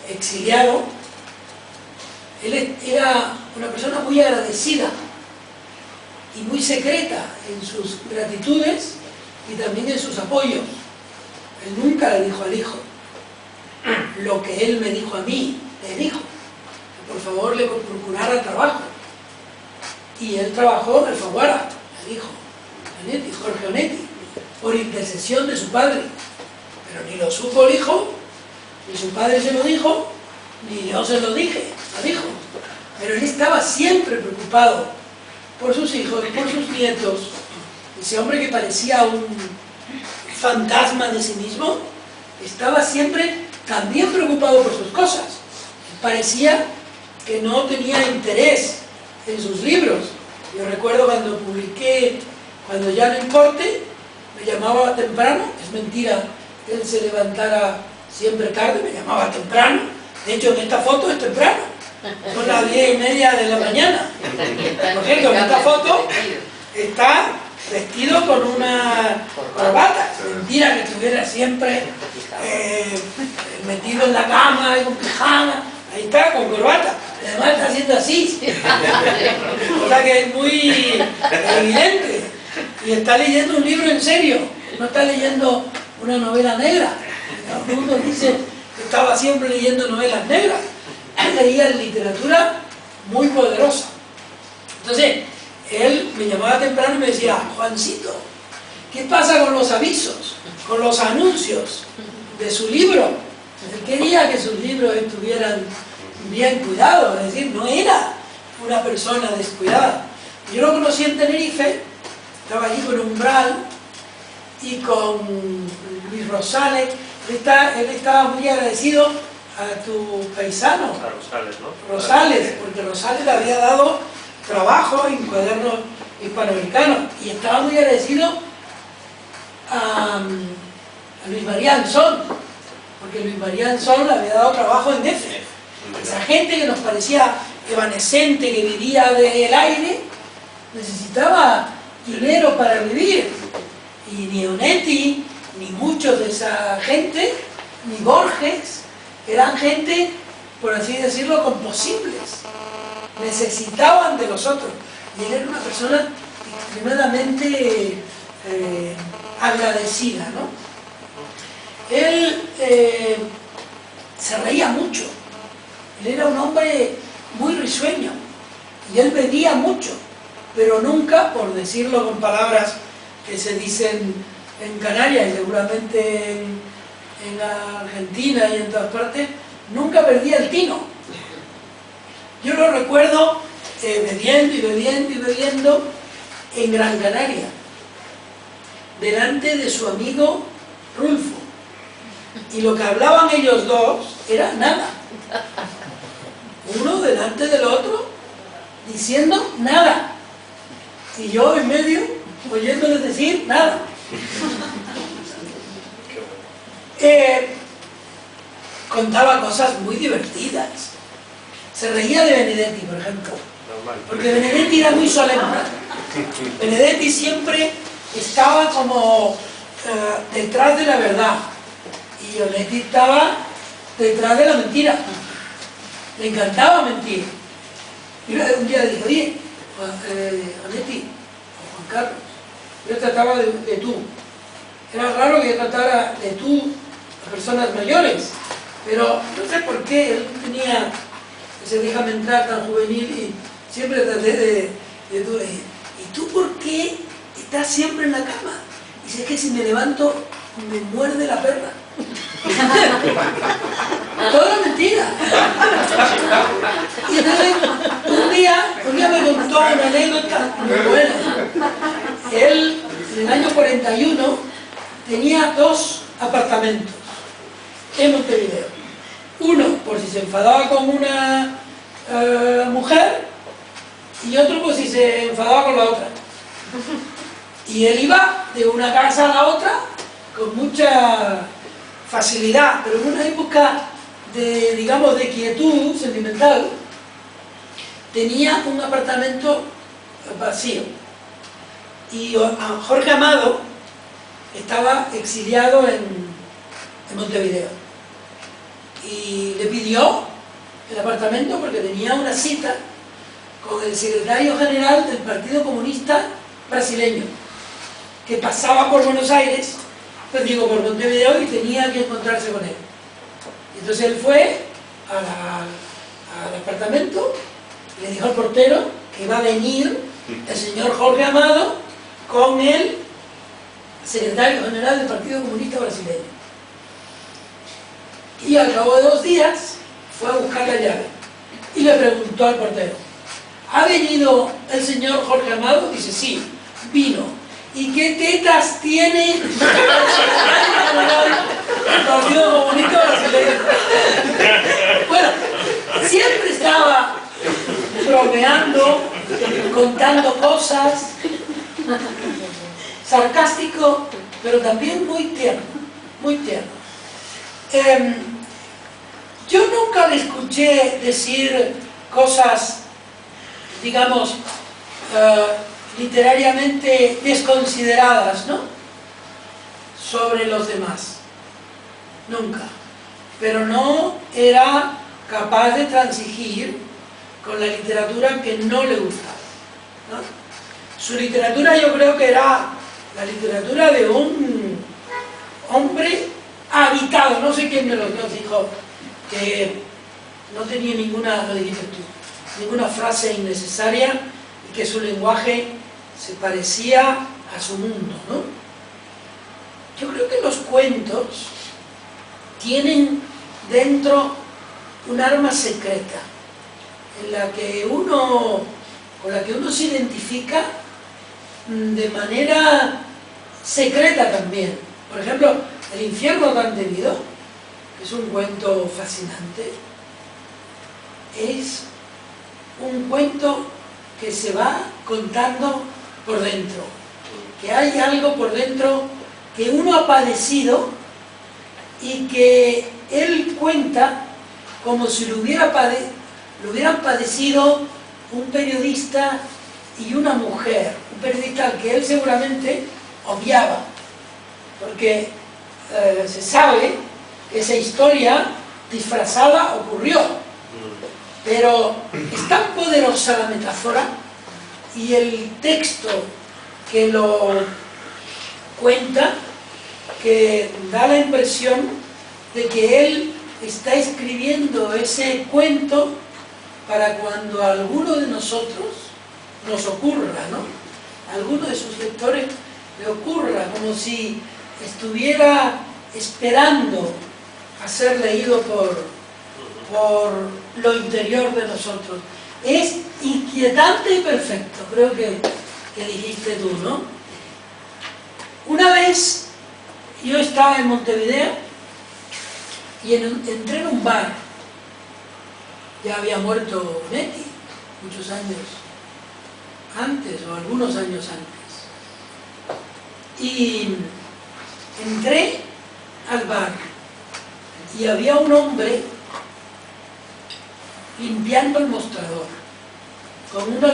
exiliado. Él era una persona muy agradecida y muy secreta en sus gratitudes y también en sus apoyos. Él nunca le dijo al hijo lo que él me dijo a mí. Le dijo que por favor le procurara trabajo, y él trabajó en Alfaguara, el hijo Onetti, Jorge Onetti, por intercesión de su padre, pero ni lo supo el hijo, ni su padre se lo dijo, ni yo se lo dije al hijo. Pero él estaba siempre preocupado por sus hijos, por sus nietos. Ese hombre que parecía un fantasma de sí mismo, estaba siempre también preocupado por sus cosas. Parecía que no tenía interés en sus libros. Yo recuerdo cuando publiqué Cuando ya no importe, me llamaba temprano. Es mentira que él se levantara siempre tarde, me llamaba temprano. De hecho, en esta foto es temprano, son las 10:30 de la mañana. Por cierto, en esta foto está vestido con una corbata. Mentira que estuviera siempre metido en la cama y con pijama. Ahí está, con corbata. Además está haciendo así. O sea que es muy evidente. Y está leyendo un libro en serio. No está leyendo una novela negra. Todo el mundo dice que estaba siempre leyendo novelas negras. Él leía literatura muy poderosa. Entonces, él me llamaba temprano y me decía: Juancito, ¿qué pasa con los avisos, con los anuncios de su libro? Él quería que sus libros estuvieran bien cuidados, es decir, no era una persona descuidada. Yo lo conocí en Tenerife, estaba allí con Umbral y con Luis Rosales. Él estaba muy agradecido a tu paisano, A Rosales, ¿no? Rosales, porque Rosales le había dado trabajo en Cuadernos Hispanoamericanos, y estaba muy agradecido a Luis María Anzón, porque Luis María Anzón le había dado trabajo en EFE. Esa gente que nos parecía evanescente, que vivía del aire, necesitaba dinero para vivir. Y ni Onetti, ni muchos de esa gente, ni Borges, eran gente, por así decirlo, composibles. Necesitaban de los otros. Y él era una persona extremadamente agradecida, ¿no? Él se reía mucho. Él era un hombre muy risueño. Y él bebía mucho, pero nunca, por decirlo con palabras que se dicen en Canarias y seguramente en Argentina y en todas partes, nunca perdía el tino. Yo lo recuerdo bebiendo y bebiendo y bebiendo en Gran Canaria, delante de su amigo Rulfo. Y lo que hablaban ellos dos era nada. Uno delante del otro, diciendo nada. Y yo en medio, oyéndoles decir nada. Contaba cosas muy divertidas. Se reía de Benedetti, por ejemplo. Porque Benedetti era muy solemne. Benedetti siempre estaba como detrás de la verdad y Onetti estaba detrás de la mentira. Le encantaba mentir. Y un día le dije, oye, Onetti, o Juan Carlos, yo trataba de tú. Era raro que yo tratara de tú a personas mayores, pero no sé por qué él tenía ese déjame entrar tan juvenil y siempre traté de tú. ¿Y tú por qué estás siempre en la cama? Y dice, es que si me levanto me muerde la perra. Toda mentira. Y entonces un día me contó una anécdota muy buena. Él en el año 41 tenía 2 apartamentos en Montevideo. Uno por si se enfadaba con una mujer y otro por si se enfadaba con la otra. Y él iba de una casa a la otra con mucha facilidad, pero en una época de, digamos, de quietud sentimental, tenía un apartamento vacío. Y Jorge Amado estaba exiliado en Montevideo. Y le pidió el apartamento porque tenía una cita con el secretario general del Partido Comunista brasileño, que pasaba por Buenos Aires, pues digo, por Montevideo, y tenía que encontrarse con él. Entonces él fue al apartamento, le dijo al portero que iba a venir el señor Jorge Amado con el secretario general del Partido Comunista brasileño. Y al cabo de 2 días fue a buscar la llave y le preguntó al portero, ¿ha venido el señor Jorge Amado? Dice, sí, vino. ¿Y qué tetas tiene el secretario general del Partido Comunista brasileño? Bueno, siempre estaba bromeando, contando cosas, sarcástico, pero también muy tierno, muy tierno. Yo nunca le escuché decir cosas, digamos, literariamente desconsideradas, ¿no?, sobre los demás. Nunca. Pero no era capaz de transigir con la literatura que no le gustaba, ¿no? Su literatura yo creo que era la literatura de un hombre habitado. No sé quién de los dos dijo que no tenía ninguna, lo dijiste tú, ninguna frase innecesaria y que su lenguaje se parecía a su mundo, ¿no? Yo creo que los cuentos tienen dentro un arma secreta con la que uno se identifica de manera secreta también. Por ejemplo, El infierno tan temido, que es un cuento fascinante, es un cuento que se va contando por dentro, que hay algo por dentro que uno ha padecido y que él cuenta como si lo hubieran padecido un periodista y una mujer, un periodista al que él seguramente odiaba, porque se sabe que esa historia disfrazada ocurrió, pero es tan poderosa la metáfora y el texto que lo cuenta que da la impresión de que él está escribiendo ese cuento para cuando a alguno de nosotros nos ocurra, ¿no? A alguno de sus lectores le ocurra, como si estuviera esperando a ser leído por lo interior de nosotros. Es inquietante y perfecto, creo que dijiste tú, ¿no? Una vez yo estaba en Montevideo y entré en un bar. Ya había muerto Onetti muchos años antes, o algunos años antes. Y entré al bar y había un hombre limpiando el mostrador con una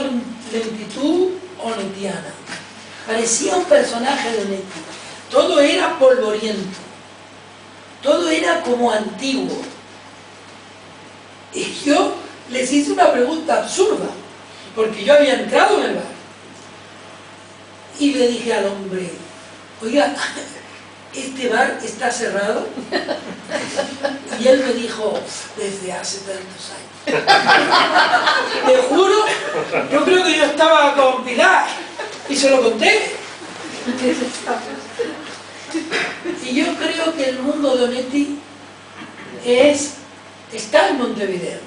lentitud onetiana. parecía un personaje de Onetti. Todo era polvoriento, todo era como antiguo. Y yo les hice una pregunta absurda, porque yo había entrado en el bar. Y le dije al hombre, oiga, ¿este bar está cerrado? Y él me dijo, desde hace tantos años. Te juro, yo creo que yo estaba con Pilar y se lo conté. Y yo creo que el mundo de Onetti está en Montevideo,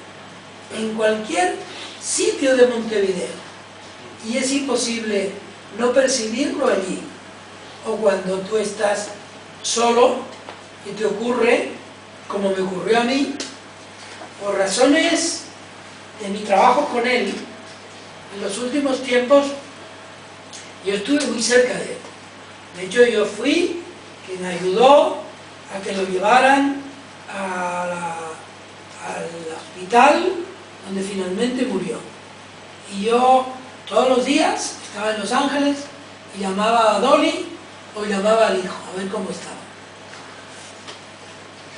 en cualquier sitio de Montevideo, y es imposible no percibirlo allí. O cuando tú estás solo y te ocurre, como me ocurrió a mí, por razones de mi trabajo con él, en los últimos tiempos yo estuve muy cerca de él. De hecho, yo fui quien ayudó a que lo llevaran al hospital donde finalmente murió. Y yo todos los días estaba en Los Ángeles y llamaba a Dolly o llamaba al hijo a ver cómo estaba.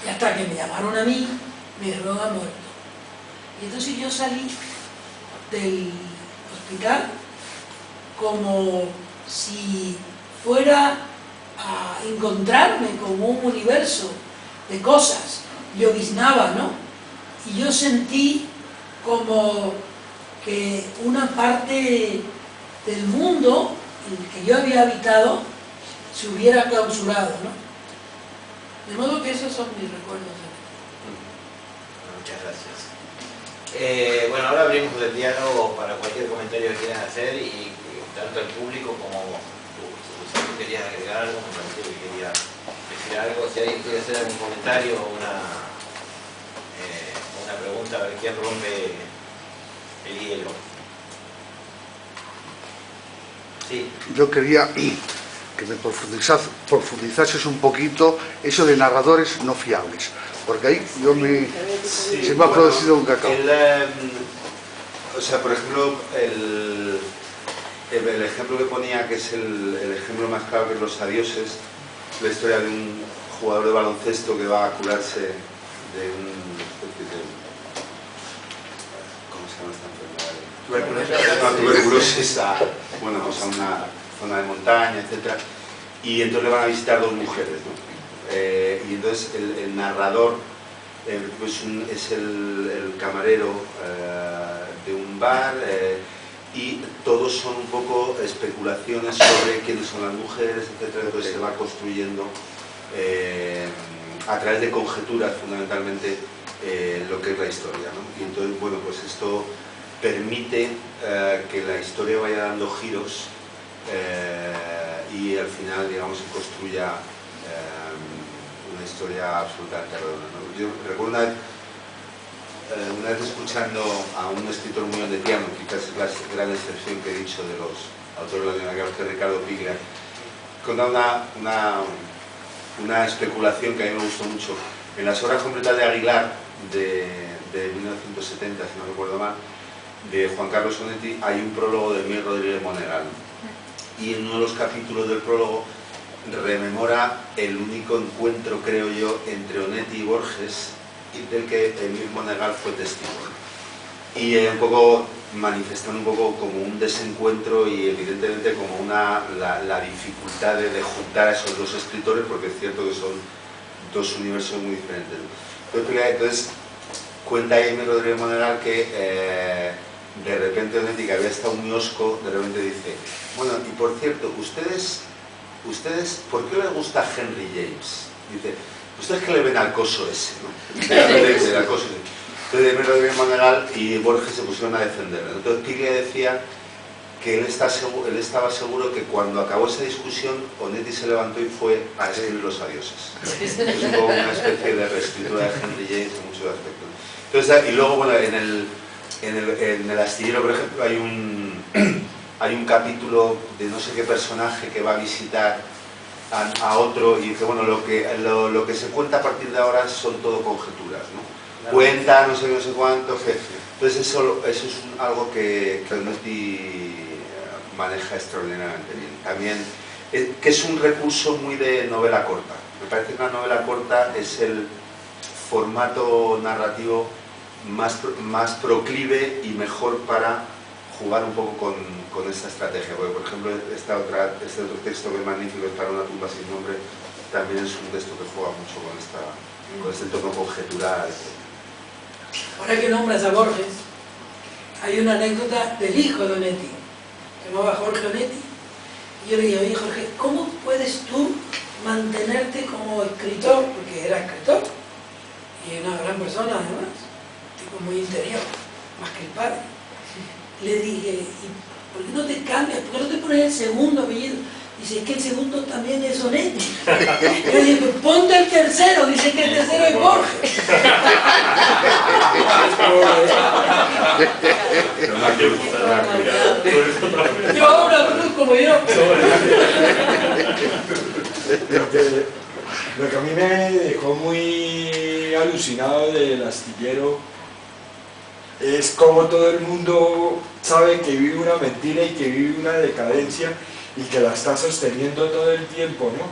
Y hasta que me llamaron a mí, me dijeron ha muerto. Y entonces yo salí del hospital como si fuera a encontrarme con un universo de cosas, lloviznaba, ¿no? Y yo sentí como que una parte del mundo en el que yo había habitado se hubiera clausurado, ¿no? De modo que esos son mis recuerdos. Muchas gracias. Bueno, ahora abrimos el diálogo para cualquier comentario que quieran hacer y tanto el público como tú querías agregar algo, me pareció que quería decir algo. Si alguien quiere hacer algún comentario o una pregunta, a ver quién rompe el hielo. Sí. Yo quería que me profundizases un poquito eso de narradores no fiables, porque ahí se me ha producido un cacao. O sea, por ejemplo, el ejemplo que ponía, que es el ejemplo más claro, que es Los Adioses, la historia de un jugador de baloncesto que va a curarse de ¿cómo se llama esta enfermedad? Una tuberculosis a una zona de montaña, etc. Y entonces le van a visitar dos mujeres, ¿no? Y entonces el narrador es el camarero de un bar, y todos son un poco especulaciones sobre quiénes son las mujeres, etc. Entonces se va construyendo a través de conjeturas fundamentalmente lo que es la historia, ¿no? Y entonces, bueno, pues esto permite que la historia vaya dando giros y al final, digamos, se construya una historia absolutamente redonda, ¿no? Yo recuerdo una vez escuchando a un escritor muy ondetiano, quizás es la gran excepción que he dicho de los autores latinoamericanos, que es Ricardo Piglia, contaba una especulación que a mí me gustó mucho. En las obras completas de Aguilar de 1970, si no recuerdo mal, de Juan Carlos Onetti, hay un prólogo de Miguel Rodríguez Monegal, y en uno de los capítulos del prólogo rememora el único encuentro, creo yo, entre Onetti y Borges, del que Emil Monegal fue testigo, y un poco manifestando un poco como un desencuentro y evidentemente como la dificultad de juntar a esos dos escritores, porque es cierto que son dos universos muy diferentes. Entonces cuenta ahí Emil Rodríguez Monegal que de repente Onetti, que había estado muy hosco, de repente dice, bueno, y por cierto, ¿ustedes por qué les gusta Henry James? Dice, ustedes que le ven al coso ese, ¿no? Del acoso. Entonces Emil Rodríguez Monegal y Borges se pusieron a defenderlo. Entonces Piglia decía que él estaba seguro que cuando acabó esa discusión, Onetti se levantó y fue a escribir Los Adioses. Es un poco una especie de reescritura de Henry James en muchos aspectos. Entonces, y luego, bueno, en el Astillero, por ejemplo, hay un capítulo de no sé qué personaje que va a visitar a otro y dice, bueno, lo que se cuenta a partir de ahora son todo conjeturas, ¿no? Cuenta, no sé cuánto. Entonces eso es algo que Onetti maneja extraordinariamente bien. También, que es un recurso muy de novela corta. Me parece que la novela corta es el formato narrativo más proclive y mejor para jugar un poco con esta estrategia. Porque, por ejemplo, este otro texto que es magnífico, es Para una tumba sin nombre, también es un texto que juega mucho con este tono conjetural. Ahora que nombras a Borges, hay una anécdota del hijo de Onetti, se llamaba Jorge Onetti, y yo le dije, oye Jorge, ¿cómo puedes tú mantenerte como escritor? Porque era escritor, y una gran persona además, tipo muy interior, más que el padre. Le dije, ¿y por qué no te cambias? ¿Por qué no te pones el segundo apellido? Dice, es que el segundo también es Onetti. Yo le dije, pues ponte el tercero, dice que el tercero es Borges. Yo hago una cruz como yo. Lo que a mí me dejó muy alucinado del astillero es como todo el mundo sabe que vive una mentira y que vive una decadencia y que la está sosteniendo todo el tiempo, ¿no?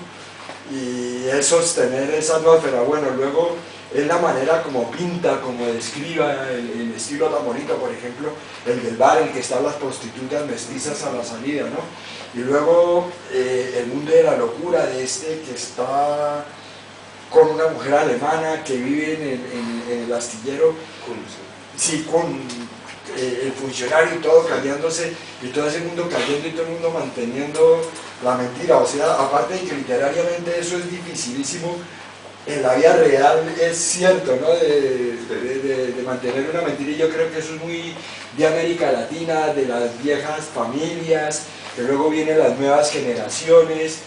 Y es sostener esa atmósfera. Bueno, luego es la manera como pinta, como describa el estilo tan bonito, por ejemplo, el del bar, el que están las prostitutas mestizas a la salida, ¿no? Y luego el mundo de la locura de este que está con una mujer alemana que vive en el astillero, sí, con el funcionario y todo callándose, y todo ese mundo cayendo y todo el mundo manteniendo la mentira. O sea, aparte de que literariamente eso es dificilísimo, en la vida real es cierto, ¿no? De mantener una mentira, y yo creo que eso es muy de América Latina, de las viejas familias, que luego vienen las nuevas generaciones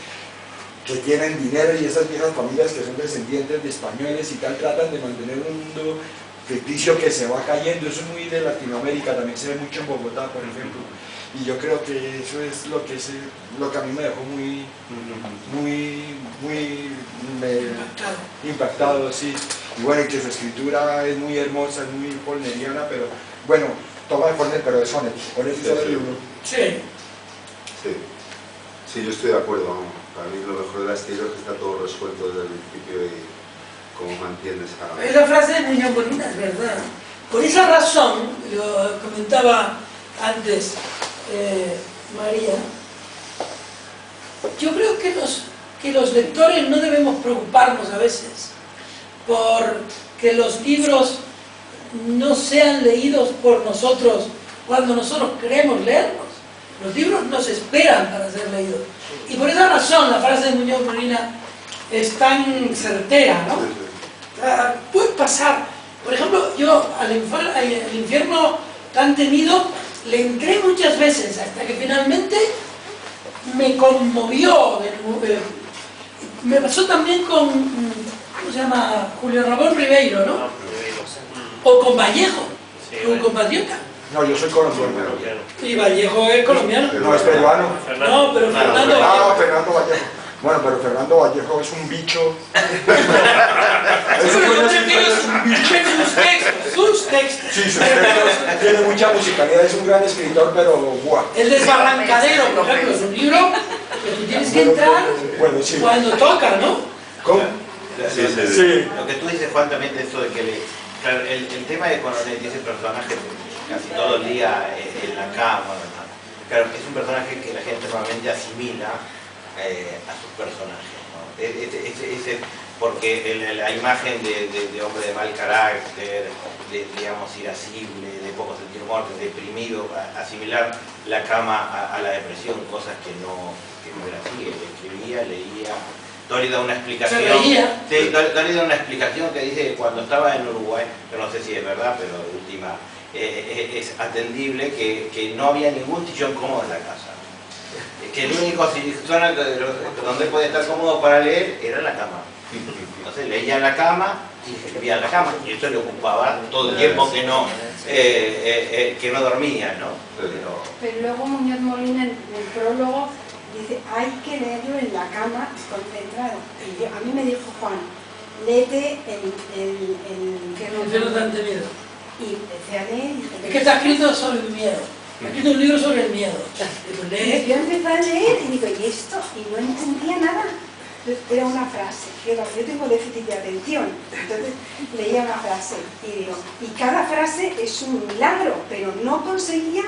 que tienen dinero, y esas viejas familias que son descendientes de españoles y tal, tratan de mantener un mundo ficticio que se va cayendo. Eso es muy de Latinoamérica, también se ve mucho en Bogotá, por ejemplo, y yo creo que eso es lo que a mí me dejó muy impactado, sí. Y bueno, que su escritura es muy hermosa, es muy polneriana, pero bueno, toma de Forner, pero es Onetti. Onetti sobre el libro. Sí. Sí, yo estoy de acuerdo, ¿no? Para mí lo mejor del astillero es que está todo resuelto desde el principio y cómo mantienes a... Esa frase de Muñoz Molina es verdad. Por esa razón, lo comentaba antes María, yo creo que los lectores no debemos preocuparnos a veces por que los libros no sean leídos por nosotros cuando nosotros queremos leerlos. Los libros nos esperan para ser leídos. Y por esa razón la frase de Muñoz Molina es tan certera, ¿no? Puede pasar. Por ejemplo, yo al infierno tan temido le entré muchas veces hasta que finalmente me conmovió. Me pasó también con, ¿cómo se llama? Julio Ramón Ribeiro, ¿no? O con Vallejo, un compatriota. No, yo soy colombiano. Y Vallejo es colombiano. No, es peruano. No, pero Fernando Vallejo. Fernando Vallejo. Bueno, pero Fernando Vallejo es un bicho. Yo prefiero sus textos. Sí, sus textos. Tiene mucha musicalidad, es un gran escritor, pero guau. El Desbarrancadero, por ejemplo, es un libro que tú tienes que entrar cuando toca, ¿no? ¿Cómo? Sí. Lo que tú dices, Juan, también de esto de que claro, el tema de Cononetti, ese personaje casi todo el día en la cama, ¿no? Claro, es un personaje que la gente normalmente asimila a sus personajes, ¿no? Porque la imagen de hombre de mal carácter, digamos, irascible, de poco sentido humor, deprimido, asimilar la cama a la depresión, cosas que no era así. Él escribía, leía. Dori da una explicación. Sí, Dori da una explicación que dice que cuando estaba en Uruguay, que no sé si es verdad, pero de última es atendible, que no había ningún sillón cómodo en la casa. Que el único zona donde podía estar cómodo para leer era en la cama. Entonces leía en la cama y escribía en la cama, y eso le ocupaba todo el tiempo que no dormía, ¿no? Pero luego Muñoz Molina en el prólogo dice, hay que leerlo en la cama concentrado. Y a mí me dijo Juan, léete el infierno tan temido. Y empecé a leer. Es que está escrito sobre el miedo. Ha escrito un libro sobre el miedo. Digo, lee. Yo empecé a leer y digo, ¿y esto? Y no entendía nada. Entonces, era una frase, que yo tengo déficit de atención, entonces leía una frase y digo, y cada frase es un milagro, pero no conseguía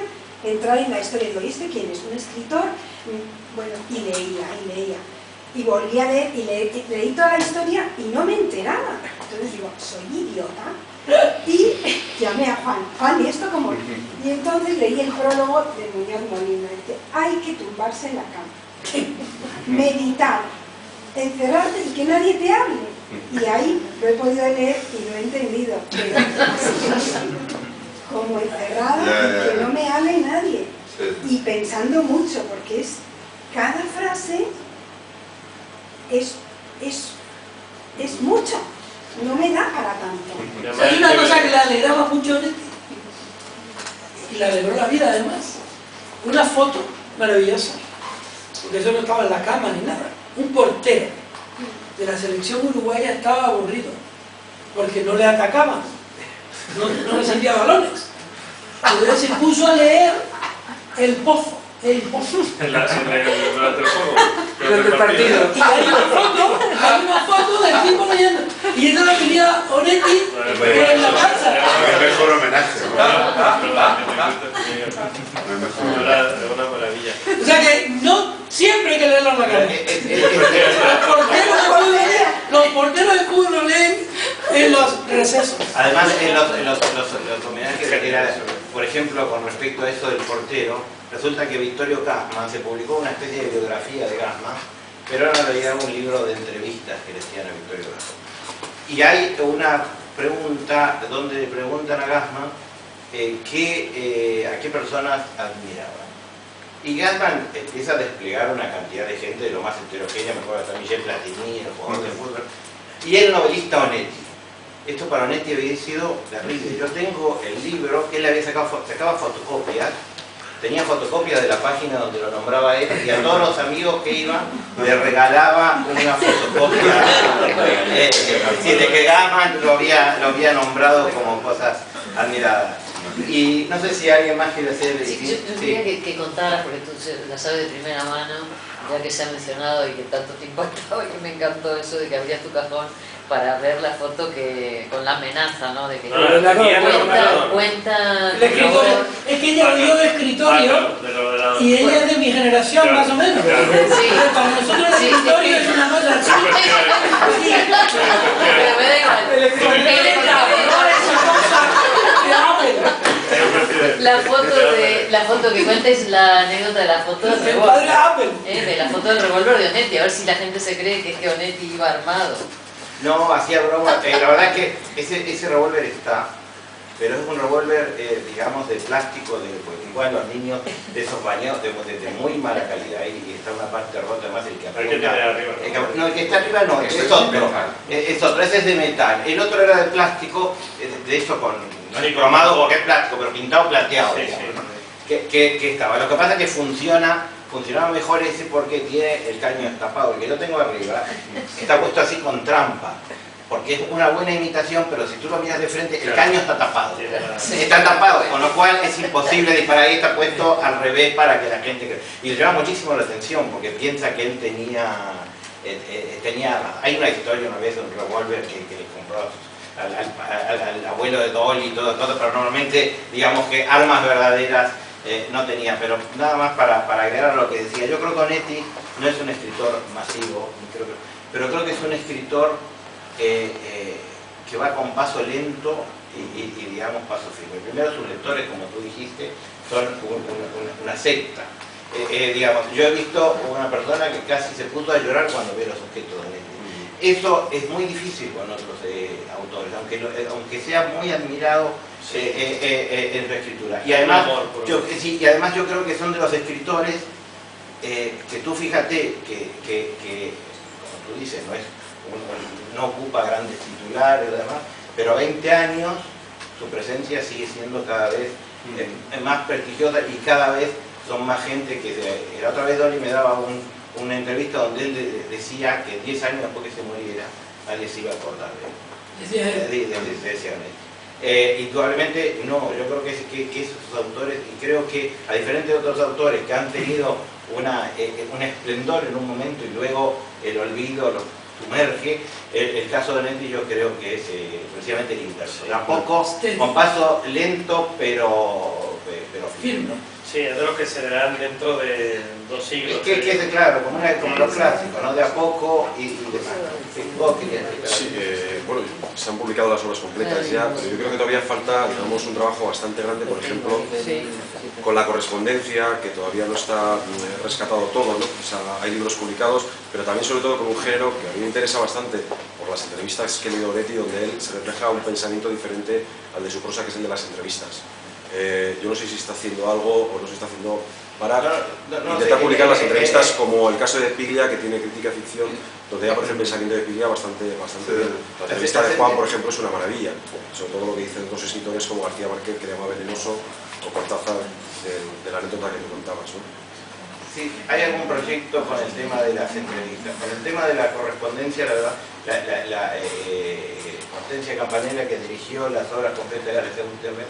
entrar en la historia. Digo, ¿y este quién es? ¿Un escritor? Bueno, y leía. Y volví a leer y leí toda la historia y no me enteraba. Entonces digo, soy idiota. Y llamé a Juan, ¿y esto cómo? Y entonces leí el prólogo de Muñoz Molina. Dice, hay que tumbarse en la cama, meditar, encerrarte y que nadie te hable. Y ahí lo he podido leer y lo he entendido. Pero como encerrada, que no me hable nadie. Y pensando mucho, porque es cada frase es mucho. No me da para tanto. Hay una cosa que le alegraba mucho y le alegró la vida además. Una foto maravillosa, porque eso no estaba en la cama ni nada. Un portero de la selección uruguaya estaba aburrido porque no le atacaban, no le sentía balones. Entonces se puso a leer El Pozo. Durante el juego. Durante el partido. Y hay una foto del tipo leyendo. Y esa la tenía Onetti en la casa. El mejor homenaje. Es una maravilla. O sea que no siempre hay que leerlo en la cara. Los porteros de fútbol lo leen en los recesos. Además, en los homenajes que era, por ejemplo, con respecto a eso del portero, resulta que Vittorio Gassman se publicó una especie de biografía de Gassman, pero ahora en realidad un libro de entrevistas que le hacían a Vittorio Gassman. Y hay una pregunta donde le preguntan a Gassman a qué personas admiraba. Y Gassman empieza a desplegar una cantidad de gente de lo más heterogénea, me acuerdo hasta Michel Platini, el jugador de fútbol, y el novelista Onetti. Esto para Onetti había sido terrible. Yo tengo el libro que él había sacaba fotocopias, tenía fotocopias de la página donde lo nombraba él, y a todos los amigos que iban le regalaba una fotocopia de que Gassman lo había nombrado como cosas admiradas. Y no sé si alguien más quiere hacer... Sí, yo quería que contaras, porque tú la sabes de primera mano, ya que se ha mencionado y que tanto te impactó, y que me encantó eso de que abrías tu cajón para ver la foto con la amenaza, ¿no? De que cuenta es que ella vivió de escritorio y ella es de mi generación, más o menos. Sí. Para nosotros el escritorio es una cosa así. Pero me da igual. El escritorio es esa cosa que abre. La foto que cuenta es la anécdota de la foto del El padre Apple. de la foto del revólver de Onetti, a ver si la gente se cree que es que Onetti iba armado. No, hacía broma. La verdad es que ese revólver está, pero es un revólver, digamos, de plástico, pues igual los niños de esos bañados, de muy mala calidad, y está una parte rota, además el que apunta. No, el que está arriba no, es otro. Es otro, ese es de metal. El otro era de plástico, de hecho con cromado porque es plástico, pero pintado plateado, digamos, ¿no? que estaba. Lo que pasa es que funcionaba mejor ese porque tiene el caño destapado. El que yo tengo arriba está puesto así con trampa, porque es una buena imitación, pero si tú lo miras de frente, el caño está tapado. Está tapado, con lo cual es imposible disparar, y está puesto al revés para que la gente... Y le llama muchísimo la atención, porque piensa que él tenía... Hay una historia una vez de un revólver que le compró al abuelo de Dolly y todo, pero normalmente, digamos que armas verdaderas no tenía. Pero nada más para agregar a lo que decía, yo creo que Onetti no es un escritor masivo, pero creo que es un escritor que va con paso lento y digamos paso firme. Primero, sus lectores, como tú dijiste, son una secta. Digamos, yo he visto una persona que casi se puso a llorar cuando ve los objetos de Onetti. Eso es muy difícil con otros autores, aunque sea muy admirado en su escritura. Y además, yo creo que son de los escritores que tú fíjate que como tú dices, no ocupa grandes titulares y demás, pero a 20 años su presencia sigue siendo cada vez más prestigiosa, y cada vez son más gente que... La otra vez Dolly me daba una entrevista donde él decía que 10 años después que se muriera nadie se iba a acordar de él. Decía él. Indudablemente no, yo creo que esos autores, y creo que a diferencia de otros autores que han tenido un esplendor en un momento y luego el olvido los sumerge, el caso de Onetti yo creo que es precisamente el inverso. De a poco, con paso lento pero firme, ¿no? Sí, es de los que se darán dentro de 2 siglos. Que es claro, como los clásicos, ¿no? De a poco y demás. ¿Vos querías explicar? Sí, bueno, se han publicado las obras completas ya, pero yo creo que todavía falta, digamos, un trabajo bastante grande, por ejemplo, con la correspondencia, que todavía no está rescatado todo, ¿no? O sea, hay libros publicados, pero también sobre todo con un género que a mí me interesa bastante por las entrevistas que he leído a Onetti, donde él se refleja un pensamiento diferente al de su prosa, que es el de las entrevistas. Yo no sé si está haciendo algo o no se está haciendo para intentar publicar las entrevistas, como el caso de Piglia, que tiene crítica ficción, donde ya aparece el pensamiento de Piglia bastante bien. La entrevista de Juan, por ejemplo, es una maravilla, sobre todo lo que dicen otros escritores como García Márquez, que le llama venenoso, o Cortázar, de la anécdota que te contabas, ¿no? Sí, ¿hay algún proyecto con el tema de las entrevistas? Con el tema de la correspondencia, la verdad, la Hortensia Campanella, que dirigió las obras completas de la Segunda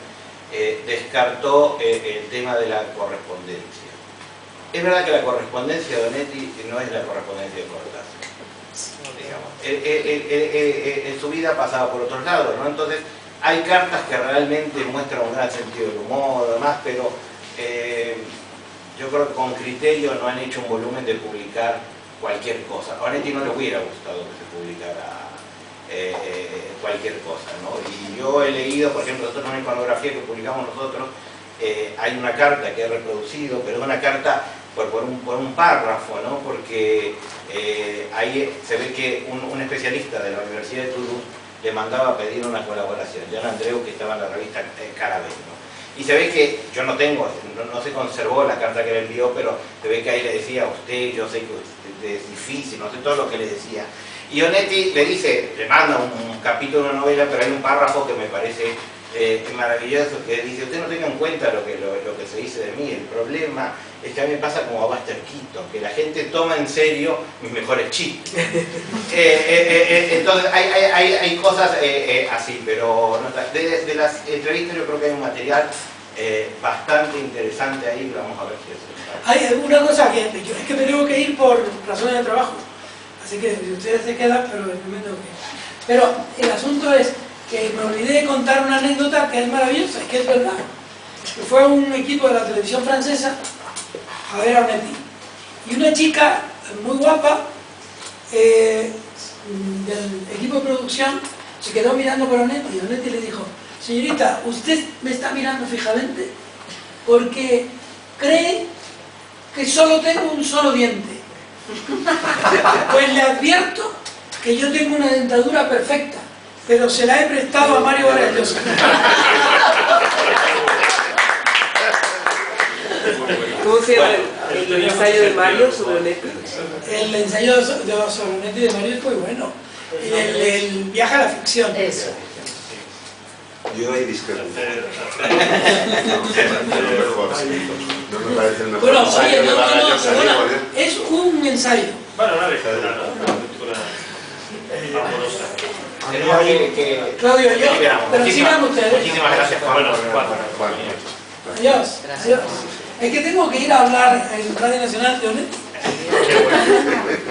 descartó el tema de la correspondencia. Es verdad que la correspondencia de Onetti no es la correspondencia de Cortázar. En su vida pasaba por otros lados, ¿no? Entonces, hay cartas que realmente muestran un gran sentido del humor, además, pero yo creo que con criterio no han hecho un volumen de publicar cualquier cosa. A Onetti no le hubiera gustado que se publicara cualquier cosa, ¿no? Y yo he leído, por ejemplo, nosotros en una iconografía que publicamos nosotros, hay una carta que he reproducido, pero es una carta por un párrafo, ¿no? Porque ahí se ve que un especialista de la Universidad de Toulouse le mandaba a pedir una colaboración, Jan Andreu, que estaba en la revista Carabel, ¿no? Y se ve que, yo no se conservó la carta que le envió, pero se ve que ahí le decía a usted, yo sé que usted es difícil, no sé todo lo que le decía. Y Onetti le manda un capítulo de una novela, pero hay un párrafo que me parece maravilloso, que dice: usted no tenga en cuenta lo que se dice de mí, el problema es que a mí me pasa como a Buster Keaton, que la gente toma en serio mis mejores chistes. Entonces hay cosas así, pero no está. De las entrevistas yo creo que hay un material bastante interesante ahí, vamos a ver si es. Hay una cosa que es que me tengo que ir por razones de trabajo. Así que si ustedes se quedan, pero el primero que... Pero el asunto es que me olvidé de contar una anécdota que es maravillosa, y que es verdad. Que fue un equipo de la televisión francesa a ver a Onetti. Y una chica muy guapa del equipo de producción se quedó mirando por Onetti, y Onetti le dijo: señorita, usted me está mirando fijamente porque cree que solo tengo un solo diente. Pues le advierto que yo tengo una dentadura perfecta, pero se la he prestado a Mario Vargas Llosa. ¿Cómo se llama el ensayo de Mario sobre Onetti? El ensayo sobre Onetti de Mario es muy bueno. Y el viaje a la ficción. Eso. Yo ahí discrepo. No me parece el mejor Bueno, ensayo oye, de Vargas Llosa, perdona, digo, es un ensayo. Bueno, una lectura, ¿no? Una lectura amorosa. Tenemos que Claudio, yo, pero muchísimas, sigan ustedes. muchísimas gracias, Juan. Bueno, por- Adiós, adiós. Es que tengo que ir a hablar en Radio Nacional de Onetti.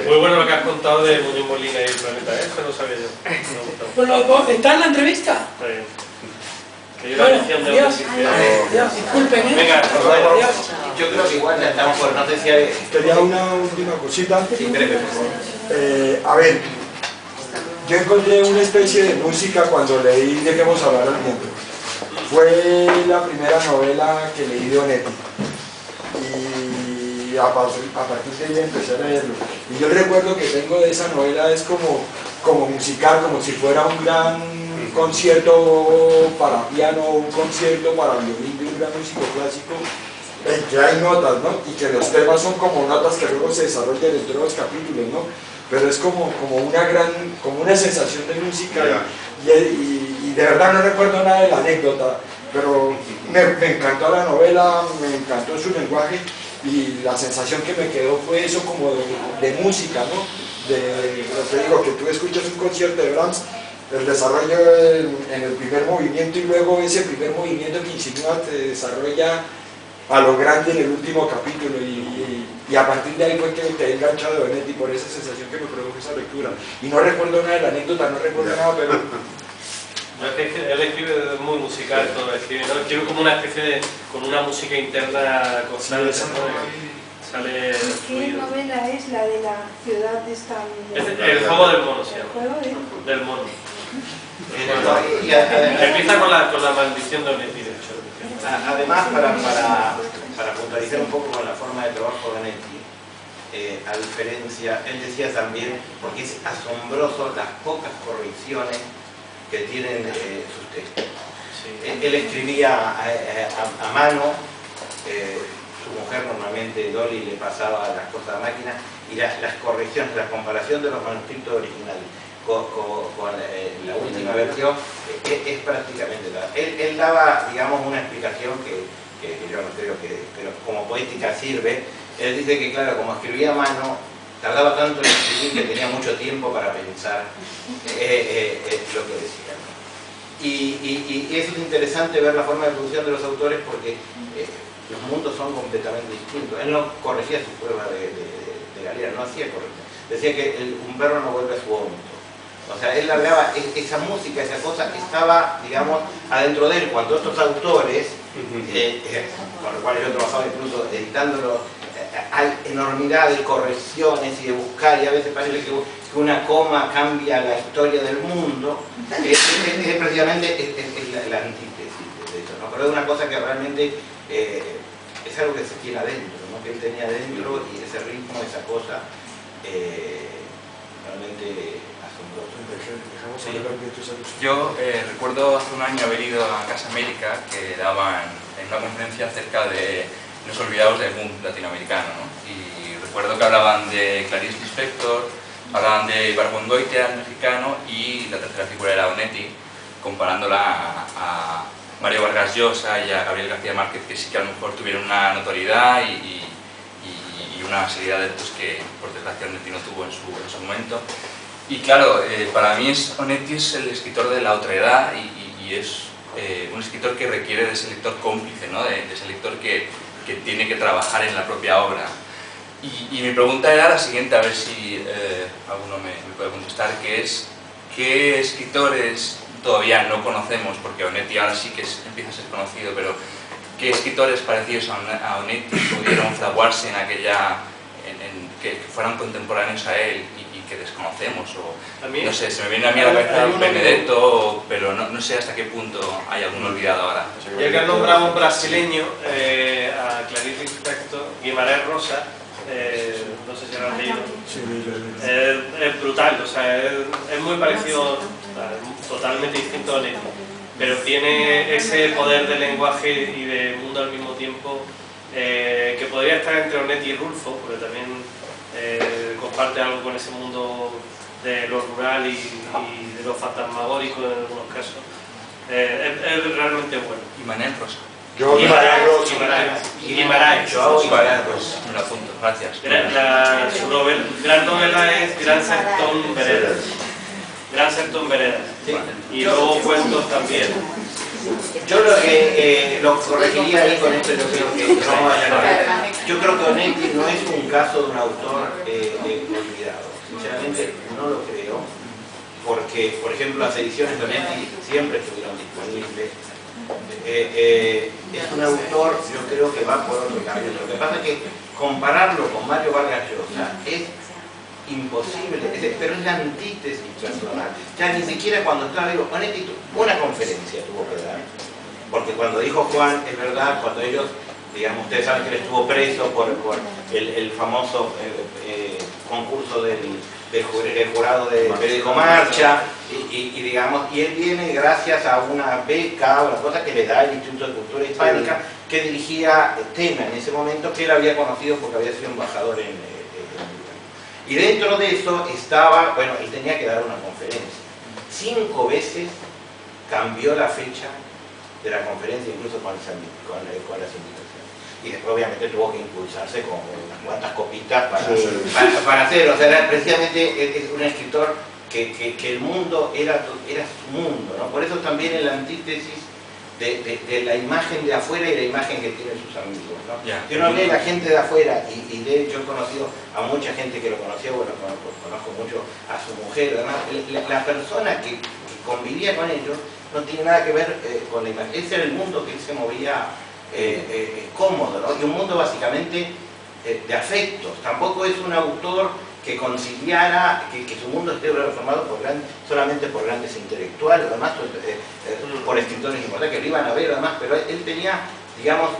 Muy bueno lo que has contado de Muñoz Molina y el planeta, eso no sabía yo. Me ha gustado. Pues ¿está en la entrevista? Está bien. Que hay una Bueno, lección de adiós, autenticidad. adiós, disculpen, ¿eh? Venga, Adiós. Yo creo que igual ya estamos por, no sé si hay... Quería una última cosita. Sí, breve, por favor. A ver, yo encontré una especie de música cuando leí Dejemos hablar al viento. Fue la primera novela que leí de Onetti. Y a partir de ahí empecé a leerlo. Y yo el recuerdo que tengo de esa novela es como musical, como si fuera un gran concierto para piano, un concierto para violín de un gran músico clásico, en que hay notas, ¿no? Y que los temas son como notas que luego se desarrollan dentro de los capítulos, ¿no? Pero es como una sensación de música, y de verdad no recuerdo nada de la anécdota, pero me encantó la novela, me encantó su lenguaje, y la sensación que me quedó fue eso como de música, ¿no? Te digo que tú escuchas un concierto de Brahms, el desarrollo en el primer movimiento y luego ese primer movimiento que insinúa se desarrolla a lo grande en el último capítulo y a partir de ahí fue que me quedé enganchado de Onetti por esa sensación que me produjo esa lectura. Y no recuerdo nada de la anécdota, no recuerdo nada, pero... No, es que él escribe muy musical, todo escribe, ¿no? Escribe como una especie de... con una música interna constante, sale... ¿Qué novela es la de la ciudad de esta? El juego del mono se llama. ¿El juego del mono? Y empieza con la maldición de Onetti, de hecho. Además, para puntualizar un poco con la forma de trabajo de Onetti, a diferencia, él decía también, porque es asombroso las pocas correcciones que tienen sus textos. Sí. Él escribía a mano, su mujer normalmente, Dolly, le pasaba las cosas a máquina, y las correcciones, la comparación de los manuscritos originales con la última versión es prácticamente nada. Él daba, digamos, una explicación que yo no creo que, pero como poética sirve. Él dice que, claro, como escribía a mano, tardaba tanto en escribir que tenía mucho tiempo para pensar lo que decía, ¿no? Y es interesante ver la forma de producción de los autores porque los mundos son completamente distintos. Él no corregía sus pruebas de Galera, no hacía corrección. Decía que un perro no vuelve a su vómito. O sea, él hablaba, esa música, esa cosa, estaba, digamos, adentro de él. Cuando otros autores, con los cuales yo he trabajado incluso editándolo, hay enormidad de correcciones y de buscar, y a veces parece que una coma cambia la historia del mundo, es precisamente la antítesis de eso, ¿no? Pero es una cosa que realmente es algo que se tiene adentro, ¿no? Que él tenía adentro, y ese ritmo, esa cosa, realmente asombroso. Sí. Yo recuerdo hace un año haber ido a Casa América, que daban en una conferencia acerca de los olvidados del boom latinoamericano, ¿no? Y recuerdo que hablaban de Clarice Lispector, hablaban de Ibargüengoitia, el mexicano, y la tercera figura era Onetti, comparándola a Mario Vargas Llosa y a Gabriel García Márquez, que sí que a lo mejor tuvieron una notoriedad y una serie de adeptos que por desgracia Onetti no tuvo en su momento. Y claro, para mí Onetti es el escritor de la otredad y es un escritor que requiere de ese lector cómplice, ¿no? de ese lector que tiene que trabajar en la propia obra. Y mi pregunta era la siguiente, a ver si alguno me puede contestar, que es ¿qué escritores todavía no conocemos? Porque Onetti ahora sí que empieza a ser conocido, pero ¿qué escritores parecidos a Onetti pudieron fraguarse en aquella, que fueran contemporáneos a él y que desconocemos? O, no sé, se me viene a mí a la cabeza Benedetto, pero no sé hasta qué punto hay algún olvidado ahora. Ya que han nombrado un brasileño, a Clarice Lispector, Guimarães Rosa, no sé si lo han leído, es brutal, o sea, es muy parecido, totalmente distinto a Onetti, pero tiene ese poder de lenguaje y de mundo al mismo tiempo, que podría estar entre Onetti y Rulfo, porque también comparte algo con ese mundo de lo rural y de lo fantasmagórico en algunos casos. Es realmente bueno. Guimarães Rosa. Guimarães. Me lo apunto, gracias. Su gran novela es Gran Sertón Veredas. Gran Sertón Veredas. Sí. Y luego cuentos también. Yo lo corregiría ahí con esto, yo creo que Onetti no es un caso de un autor olvidado. Sinceramente no lo creo, porque, por ejemplo, las ediciones de Onetti siempre estuvieron disponibles. Es un autor, yo creo que va por otro camino. Lo que pasa es que compararlo con Mario Vargas Llosa es imposible, pero es la antítesis personal. Ya ni siquiera cuando estaba vivo, Onetti una conferencia tuvo que dar, porque cuando dijo Juan, es verdad, cuando ellos, digamos, ustedes saben que él estuvo preso por el famoso concurso del jurado de Periódico Marcha, y él viene gracias a una beca o una cosa que le da el Instituto de Cultura Hispánica, que dirigía Tena en ese momento, que él había conocido porque había sido embajador en y dentro de eso estaba, bueno, él tenía que dar una conferencia. 5 veces cambió la fecha de la conferencia, incluso con las invitaciones. Y después obviamente tuvo que impulsarse con unas cuantas copitas para hacerlo. O sea, precisamente es un escritor que el mundo era su mundo, ¿no? Por eso también en la antítesis de la imagen de afuera y la imagen que tienen sus amigos, ¿no? Que uno ve la gente de afuera y de hecho he conocido a mucha gente que lo conoció, bueno, conozco mucho a su mujer, además, la persona que convivía con ellos no tiene nada que ver con la imagen. Ese era el mundo que él se movía cómodo, ¿no? Y un mundo básicamente de afectos. Tampoco es un autor que conciliara que su mundo esté formado solamente por grandes intelectuales, además por escritores importantes que lo iban a ver, además, pero él tenía, digamos,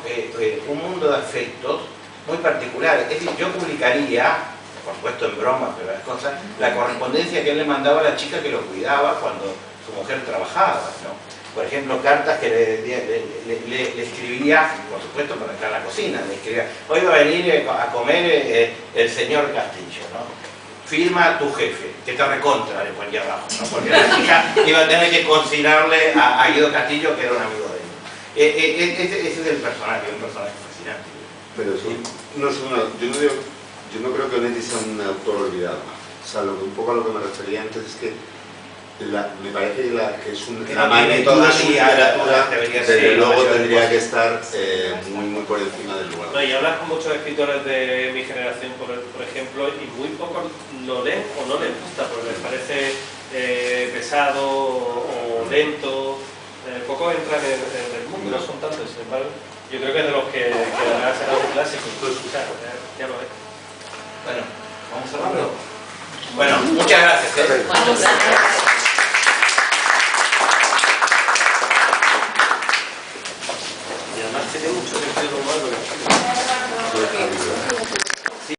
un mundo de afectos muy particular. Es decir, yo publicaría, por supuesto en broma, pero las cosas, la correspondencia que él le mandaba a la chica que lo cuidaba cuando su mujer trabajaba, ¿no? Por ejemplo, cartas que le escribía, por supuesto, cuando estaba en la cocina, le escribía: hoy va a venir a comer el señor Castillo, ¿no? Firma tu jefe, que te recontra, le ponía abajo, ¿no? Porque la chica iba a tener que consignarle a Guido Castillo, que era un amigo de él. Ese es el personaje, un personaje fascinante. Pero yo no creo que Onetti sea un autor olvidado. O sea, un poco a lo que me refería antes es que me parece que es una magnitud de su literatura, desde luego tendría que estar muy por encima del lugar. No, y hablas con muchos escritores de mi generación, por ejemplo, y muy pocos lo leen o no les gusta, porque les parece pesado o lento. Pocos entran en el mundo, no son tantos, sin embargo. Yo creo que es de los que quedará será un clásico, claro, ya lo es. Bueno, vamos cerrando. Bueno, muchas gracias. Bueno, gracias.